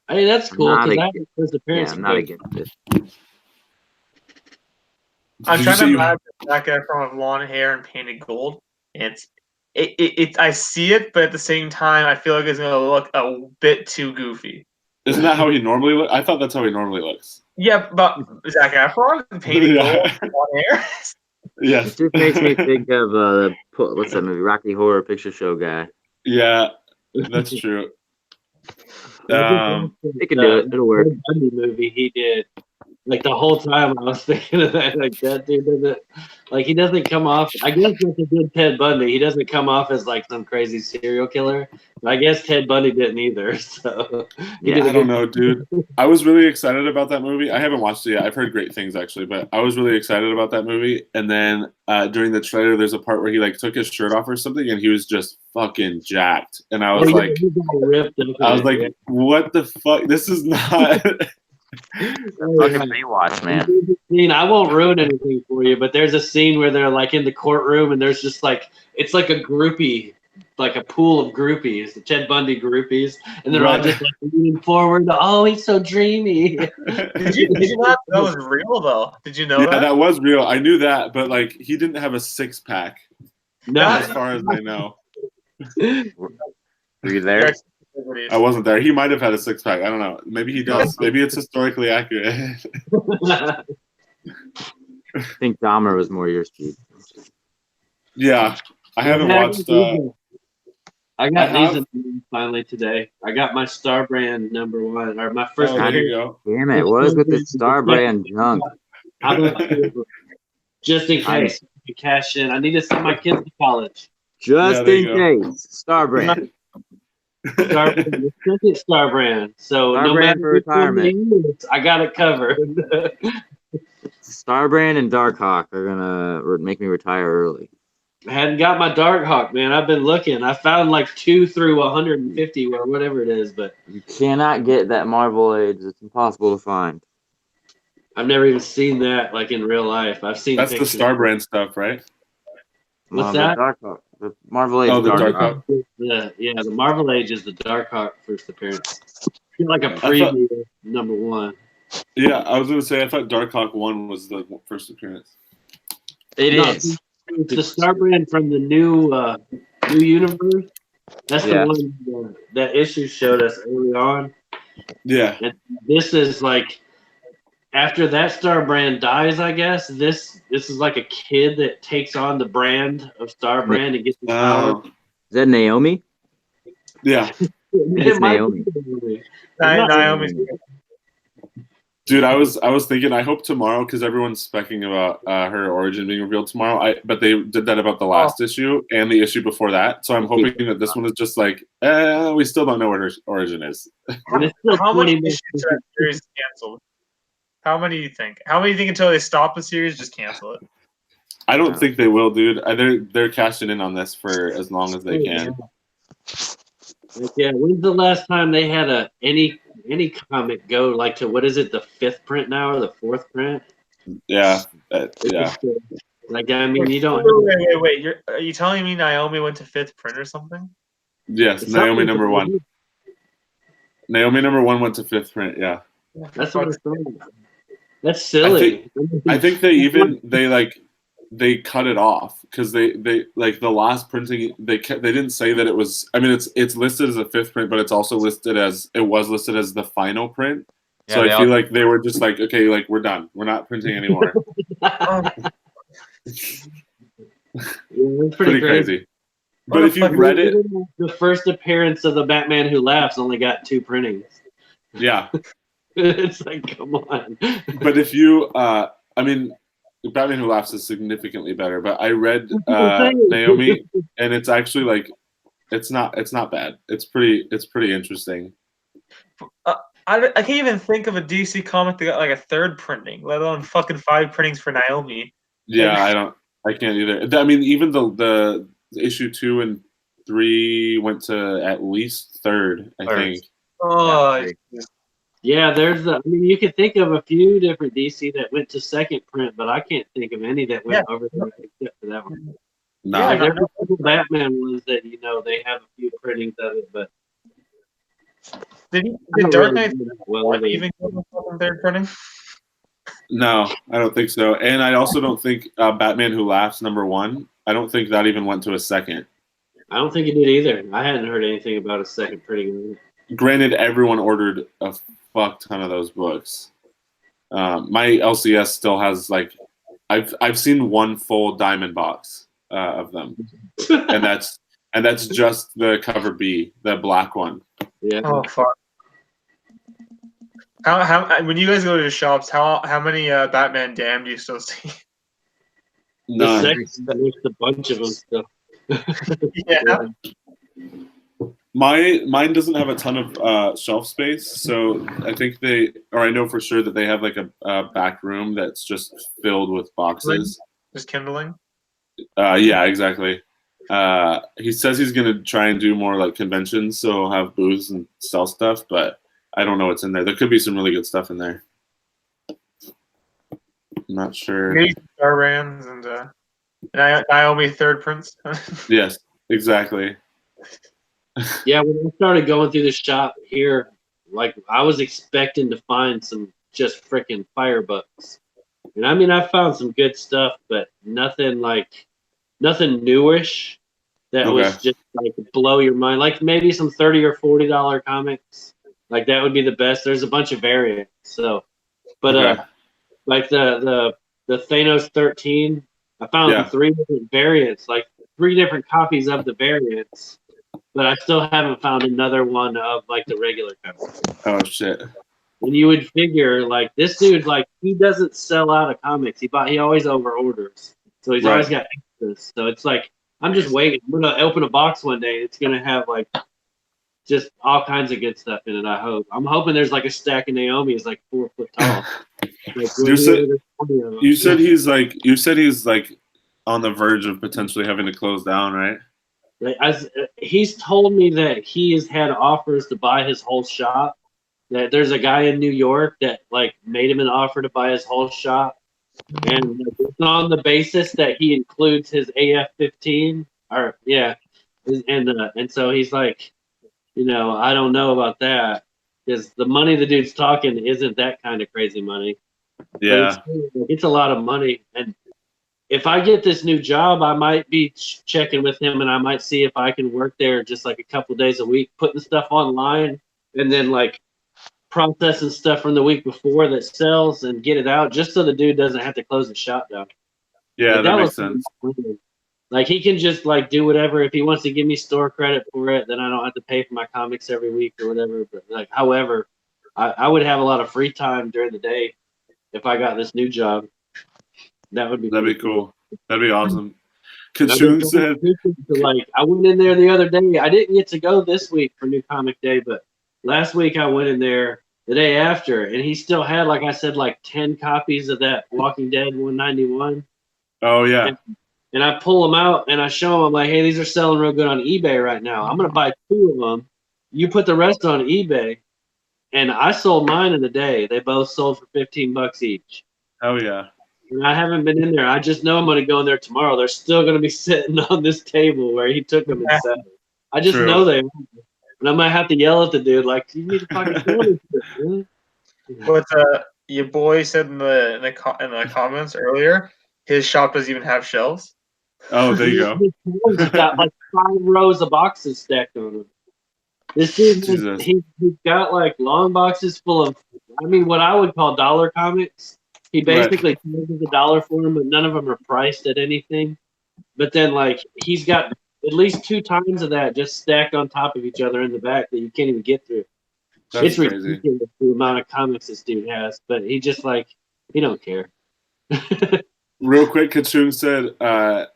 I mean, that's cool because I have his appearance. I'm not against it. I'm trying to imagine Zac Efron with long hair and painted gold. I see it, but at the same time, I feel like it's gonna look a bit too goofy. Isn't that how he normally looks? I thought that's how he normally looks. Yeah, but Zac Efron painted gold and long hair. Yes. It just makes me think of what's that movie? Rocky Horror Picture Show guy. Yeah, that's true. They can do it. It'll work. Bundy movie he did. Like the whole time I was thinking of that. Like that dude doesn't. Like he doesn't come off. I guess with a good Ted Bundy, he doesn't come off as like some crazy serial killer. But I guess Ted Bundy didn't either. So I don't know, dude. I was really excited about that movie. I haven't watched it yet. I've heard great things actually, but I was really excited about that movie. And then during the trailer, there's a part where he like took his shirt off or something, and he was just fucking jacked. And I was like, what the fuck? This is not. Fucking Baywatch, man. I won't ruin anything for you, but there's a scene where they're like in the courtroom and there's just like it's like a groupie, like a pool of groupies, the Ted Bundy groupies, and they're all just like leaning forward. Oh, he's so dreamy. Did you not know that was real though? Did you know that? Yeah, that was real. I knew that, but like he didn't have a 6-pack. No, as far as I know. Were you there? I wasn't there. He might have had a 6-pack. I don't know. Maybe he does. Maybe it's historically accurate. I think Dahmer was more your speed. Yeah, I haven't watched. I got these finally today. I got my Star Brand #1 or my first. There you go. Damn it! What is with the Star Brand junk? Just in case you cash in, I need to send my kids to college. Just in case, Star Brand. The second Star Brand. So Star no Brand matter for which one they retirement. use, I got it covered. Star Brand and Darkhawk are gonna make me retire early. I hadn't got my Darkhawk, man. I've been looking. I found like 2 through 150 or whatever it is, but You cannot get that Marvel Age. It's impossible to find. I've never even seen that like in real life. I've seen That's pictures. the Star Brand stuff, right? What's The that? Darkhawk. The Marvel Age. Oh, the Darkhawk. The Marvel Age is the Darkhawk first appearance. I feel like a preview of #1. Yeah, I was gonna say I thought Darkhawk 1 was the first appearance. It is. It's the Star Brand from the new universe. That's the one that issue showed us early on. Yeah. And this is like after that Star Brand dies, I guess. This is like a kid that takes on the brand of Star Brand and gets the power. Is that Naomi? Yeah. It's Naomi. Naomi. Dude, I was thinking. I hope tomorrow, because everyone's specking about her origin being revealed tomorrow. But they did that about the last issue and the issue before that. So I'm hoping that this one is just like, we still don't know what her origin is. How many issues are that series canceled? How many do you think? How many do you think until they stop the series, just cancel it? I don't think they will, dude. They're cashing in on this for as long as they can. Yeah, when's the last time they had any comic go like to what is it, the 5th print now or the 4th print? Yeah, yeah. Like I mean, you don't. Wait. Are you telling me Naomi went to 5th print or something? Yes, It's Naomi something #1. Naomi #1 went to 5th print. Yeah. That's what I'm saying. That's silly. I think they cut it off because they like the last printing they didn't say that it was. I mean, it's listed as a 5th print, but it's also listed as the final print. So I feel like they were just like, okay, like we're done. We're not printing anymore. Pretty crazy. But if you've read it, the first appearance of the Batman Who Laughs only got 2 printings. Yeah. It's like, come on. But if you, I mean, Batman Who Laughs is significantly better. But I read Naomi, and it's actually like, it's not bad. It's pretty interesting. I can't even think of a DC comic that got like a 3rd printing, let alone fucking 5 printings for Naomi. Yeah, I can't either. I mean, even the issue 2 and 3 went to at least 3rd, I think. Oh, yeah. I mean, you could think of a few different DC that went to 2nd print, but I can't think of any that went over there except for that one. No. Yeah, there's a couple Batman ones that they have a few printings of it, but did Dark Knight even go to 3rd printing? No, I don't think so. And I also don't think Batman Who Laughs #1. I don't think that even went to a 2nd. I don't think it did either. I hadn't heard anything about a 2nd printing. Granted, everyone ordered a fuck ton of those books. My LCS still has like, I've seen one full diamond box of them, and that's just the cover B, the black one. Yeah. Oh fuck. How when you guys go to the shops, how many Batman Damn do you still see? None. There's a bunch of them still. Yeah. Mine doesn't have a ton of shelf space, so I think I know for sure that they have like a back room that's just filled with boxes. Just kindling? Yeah, exactly. He says he's gonna try and do more like conventions, so he'll have booths and sell stuff, but I don't know what's in there. There could be some really good stuff in there. I'm not sure. Maybe Star Brands and Naomi 3rd prints. Yes, exactly. Yeah, when I started going through the shop here, like I was expecting to find some just freaking fire books. And I mean, I found some good stuff, but nothing newish that was just like blow your mind. Like maybe some $30 or $40 comics. Like that would be the best. There's a bunch of variants. So, but like the Thanos 13, I found 3 different variants, like 3 different copies of the variants, but I still haven't found another one of like the regular comics. Oh shit. And you would figure like this dude, like he doesn't sell out of comics. He always over orders. So he's always got extras. So it's like I'm just waiting. I'm gonna open a box one day. It's gonna have like just all kinds of good stuff in it. I hope. I'm hoping there's like a stack of Naomi is like 4 foot tall. Like, you said he's like on the verge of potentially having to close down, right? Like, he's told me that he has had offers to buy his whole shop. That there's a guy in New York that like made him an offer to buy his whole shop, and it's on the basis that he includes his AF-15. And so he's like, I don't know about that because the money the dude's talking isn't that kind of crazy money. Yeah, it's a lot of money, and if I get this new job, I might be checking with him, and I might see if I can work there just like a couple days a week, putting stuff online, and then like processing stuff from the week before that sells and get it out, just so the dude doesn't have to close the shop down. Yeah, that makes sense. Like he can just like do whatever. If he wants to give me store credit for it, then I don't have to pay for my comics every week or whatever. But like, however, I would have a lot of free time during the day if I got this new job. That'd be cool. That'd be awesome. Kachung said, like, I went in there the other day. I didn't get to go this week for New Comic Day, but last week I went in there the day after, and he still had, like I said, like 10 copies of that Walking Dead 191. Oh yeah. And I pull them out and I show him. I'm like, hey, these are selling real good on eBay right now. I'm gonna buy 2 of them. You put the rest on eBay, and I sold mine in a day. They both sold for $15 each. Oh yeah. And I haven't been in there. I just know I'm going to go in there tomorrow. They're still going to be sitting on this table where he took them and set them. I just know they are. And I might have to yell at the dude, like, you need to fucking sell this shit, But your boy said in the comments earlier, his shop doesn't even have shelves. Oh, there you go. He's got like 5 rows of boxes stacked on him. This dude, he's got like long boxes full of, what I would call dollar comics. He basically charges $1 for them, but none of them are priced at anything. But then, like, he's got at least 2 times of that just stacked on top of each other in the back that you can't even get through. It's ridiculous the amount of comics this dude has, but he just, like, he don't care. Real quick, Kachung said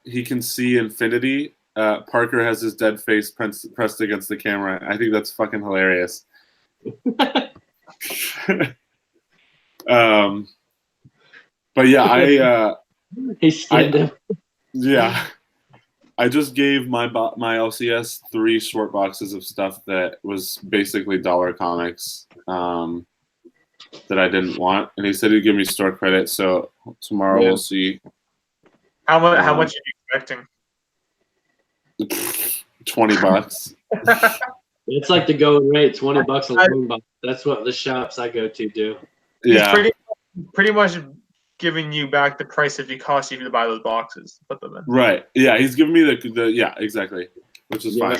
he can see infinity. Parker has his dead face pressed against the camera. I think that's fucking hilarious. But yeah, I just gave my LCS 3 short boxes of stuff that was basically dollar comics that I didn't want, and he said he'd give me store credit. So tomorrow we'll see. How much are you expecting? $20. It's like the going rate, $20 a long box. That's what the shops I go to do. Yeah, he's pretty much giving you back the price if it costs you to buy those boxes. Put them in. Right. Yeah, he's giving me the exactly, which is fine.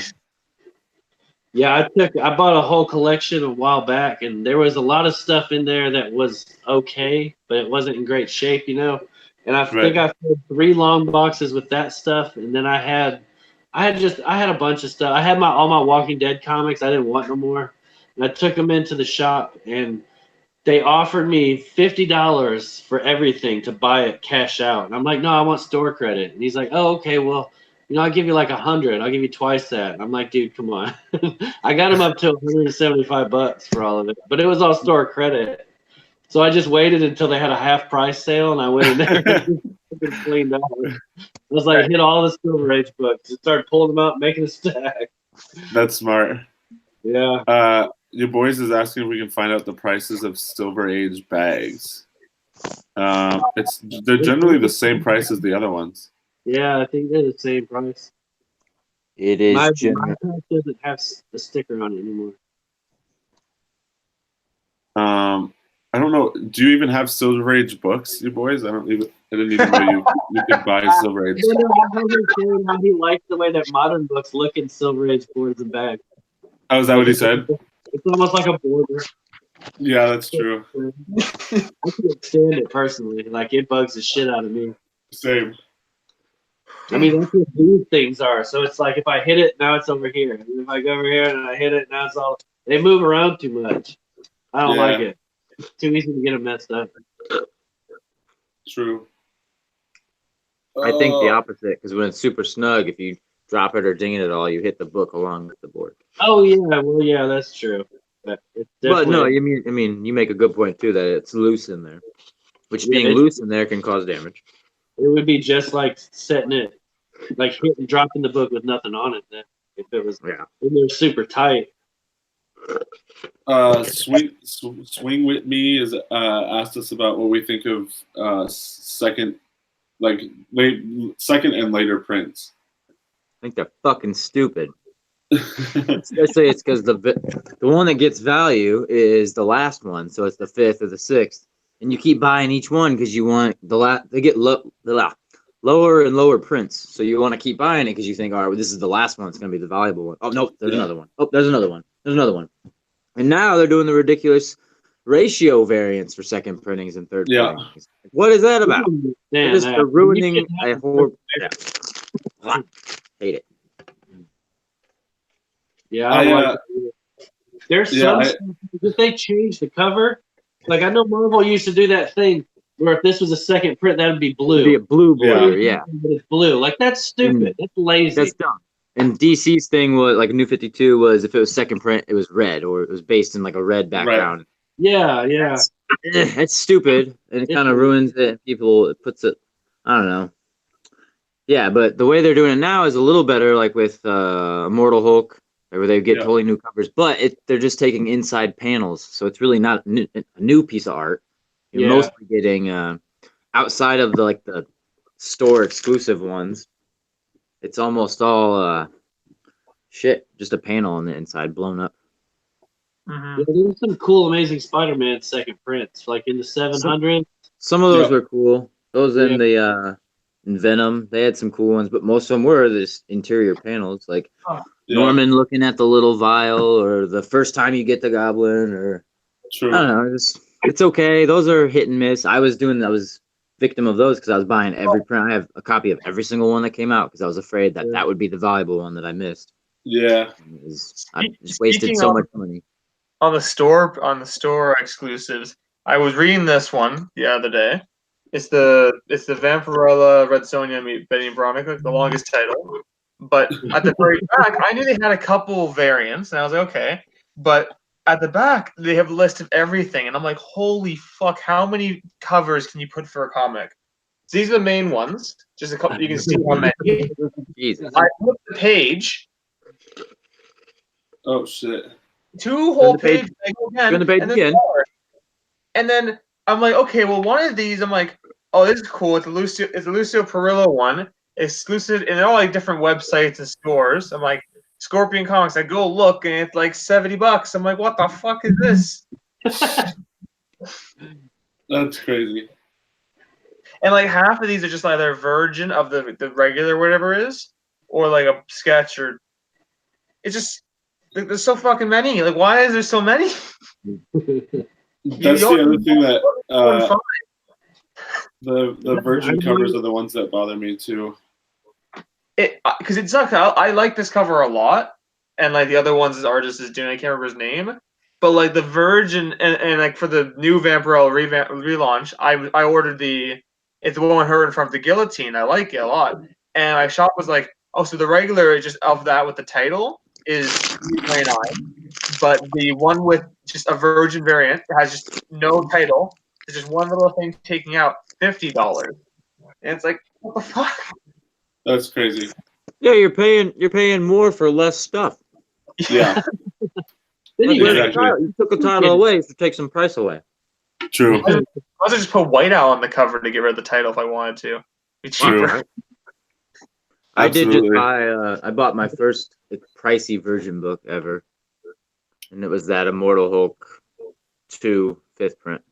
Yeah, I bought a whole collection a while back, and there was a lot of stuff in there that was okay, but it wasn't in great shape, And I think I filled 3 long boxes with that stuff, and then I had a bunch of stuff. I had all my Walking Dead comics. I didn't want no more, and I took them into the shop, and they offered me $50 for everything to buy it cash out. And I'm like, no, I want store credit. And he's like, oh, okay, well, I'll give you like 100. I'll give you twice that. And I'm like, dude, come on. I got him up to $175 for all of it, but it was all store credit. So I just waited until they had a half price sale, and I went in there and cleaned out. I was like, hit all the Silver Age books and started pulling them out and making a stack. That's smart. Yeah. Your boys is asking if we can find out the prices of Silver Age bags. They're generally the same price as the other ones. Yeah, I think they're the same price. It is. My pack doesn't have the sticker on it anymore. I don't know. Do you even have Silver Age books, you boys? I don't even. I didn't even know you could buy Silver Age. No, I heard him saying how he likes the way that modern books look in Silver Age boards and bags. Oh, is that what he said? It's almost like a border. Yeah, that's true. I can't stand it personally. Like, it bugs the shit out of me. Same. I mean, that's what these things are. So it's like if I hit it, now it's over here. And if I go over here and I hit it, now it's all. They move around too much. I don't like it. It's too easy to get them messed up. True. I think the opposite, because when it's super snug, if you drop it or ding it at all, you hit the book along with the board. Oh yeah, well yeah, that's true. But no, I mean, you make a good point too that it's loose in there, which being loose in there can cause damage. It would be just like setting it, like hitting, dropping the book with nothing on it. Then if it was, if they're super tight. Swing with Me is asked us about what we think of second and later prints. I think they're fucking stupid. Especially it's because the one that gets value is the last one, so it's the 5th or the 6th, and you keep buying each one because you want they get lower and lower prints, so you want to keep buying it because you think, all right, well, this is the last one, it's going to be the valuable one. Oh no, there's another one. Oh, there's another one. There's another one. And now they're doing the ridiculous ratio variants for second printings and third printings. What is that about? They're ruining a whole. Hate it. Yeah, there's some stuff, if they change the cover, like I know Marvel used to do that thing where if this was a second print, that would be blue. It'd be a blue border, yeah. But it's blue. Like that's stupid. That's lazy. That's dumb. And DC's thing was like New 52 was if it was second print, it was red or it was based in like a red background. Right. Yeah. It's stupid and it kind of ruins it. It puts it, I don't know. Yeah, but the way they're doing it now is a little better, like with Immortal Hulk, where they get totally new covers, but they're just taking inside panels, so it's really not a new piece of art. You're mostly getting outside of the store exclusive ones. It's almost all just a panel on the inside blown up. Yeah, there's some cool, Amazing Spider-Man second prints, like in the 700. Some of those were cool. Those in the in Venom, they had some cool ones, but most of them were this interior panels, like Norman looking at the little vial, or the first time you get the Goblin, or I don't know. It's okay. Those are hit and miss. I was victim of those because I was buying every print. I have a copy of every single one that came out because I was afraid that would be the valuable one that I missed. Yeah, I just wasted so much money. On the store exclusives, I was reading this one the other day. It's the Vampirella Red Sonja meet Betty and Veronica, the longest title. But at the very back, I knew they had a couple variants, and I was like, okay. But at the back, they have listed everything, and I'm like, holy fuck, how many covers can you put for a comic? So these are the main ones. Just a couple, you can see how many. Jesus. I flipped the page. Oh shit. 2 whole pages. Again. And then I'm like, okay, well, one of these, I'm like, oh, this is cool. It's a Lucio Perillo one, exclusive, and they're all like different websites and stores. I'm like, Scorpion Comics. I go look, and it's like $70. I'm like, what the fuck is this? That's crazy. And like half of these are just either a version of the regular whatever it is, or like a sketch, or it's just there's so fucking many. Like, why is there so many? That's the other thing that the virgin covers are the ones that bother me too. Because it sucks. I like this cover a lot, and like the other ones his artist is doing. I can't remember his name, but like the virgin and like for the new Vampirella relaunch, I ordered it's the one with her in front of the guillotine. I like it a lot, and my shop was like, oh, so the regular just of that with the title is $3.99, but the one with just a virgin variant has just no title. It's just one little thing taking out $50, and it's like, what the fuck? That's crazy. Yeah, you're paying more for less stuff. Yeah. Exactly. You took a title away, so take some price away. True. I also just put whiteout on the cover to get rid of the title if I wanted to. Be cheaper. True. I did just buy. I bought my first pricey version book ever, and it was that Immortal Hulk 2 5th print.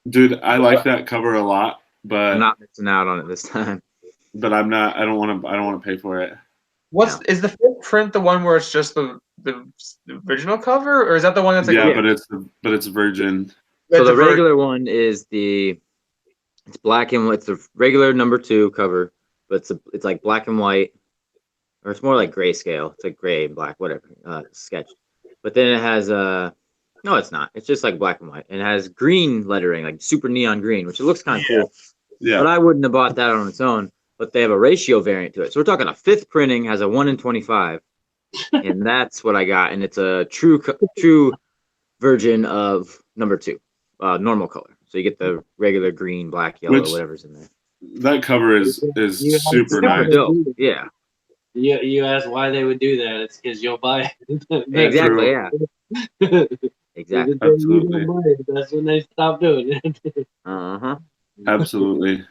Dude, I like that cover a lot. but I'm not missing out on it this time. But I'm not. I don't want to pay for it. Is the fifth print the one where it's just the original cover, or is that the one that's like? Yeah, but it's virgin. So the regular one is it's black and white. It's the regular number 2 cover, but it's like black and white, or it's more like grayscale. It's like gray and black, whatever, sketch. But then it has no, it's not. It's just like black and white, and it has green lettering, like super neon green, which it looks kind of cool. Yeah. But I wouldn't have bought that on its own. But they have a ratio variant to it. So we're talking a 5th printing has a 1 in 25, and that's what I got. And it's a true version of number 2, normal color. So you get the regular green, black, yellow, whatever's in there. That cover is super nice. Dope. Yeah. You asked why they would do that. It's because you'll buy it. Exactly. Yeah. Exactly. Absolutely. That's when they stop doing it. Absolutely.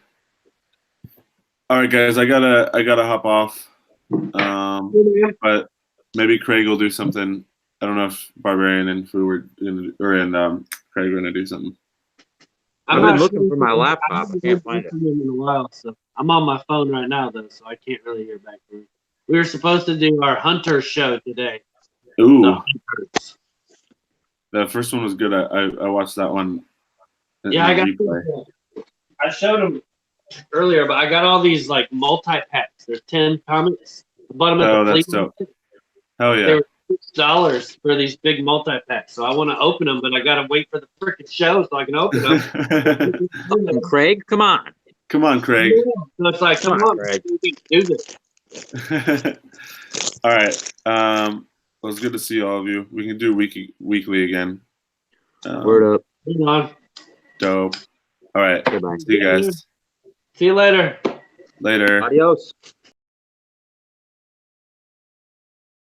All right, guys, I gotta hop off. But maybe Craig will do something. I don't know if Barbarian and Fu were gonna, Craig were gonna do something. I've been looking for my laptop. I can't find it in a while. So I'm on my phone right now though, so I can't really hear back from you. We were supposed to do our hunter show today. Ooh. The first one was good. I watched that one. Yeah, I showed them earlier, but I got all these like multi-packs. There's 10 comics. I bought them at the that's dope. Hell yeah. They were $6 for these big multi-packs. So I want to open them, but I got to wait for the freaking show so I can open them. Craig, come on. Come on, Craig. So it's like, come on, Craig. Do this. All right. Well, it's good to see all of you. We can do weekly again. Word up. Hang on. Dope. All right. Goodbye. See you guys. See you later. Later. Adios.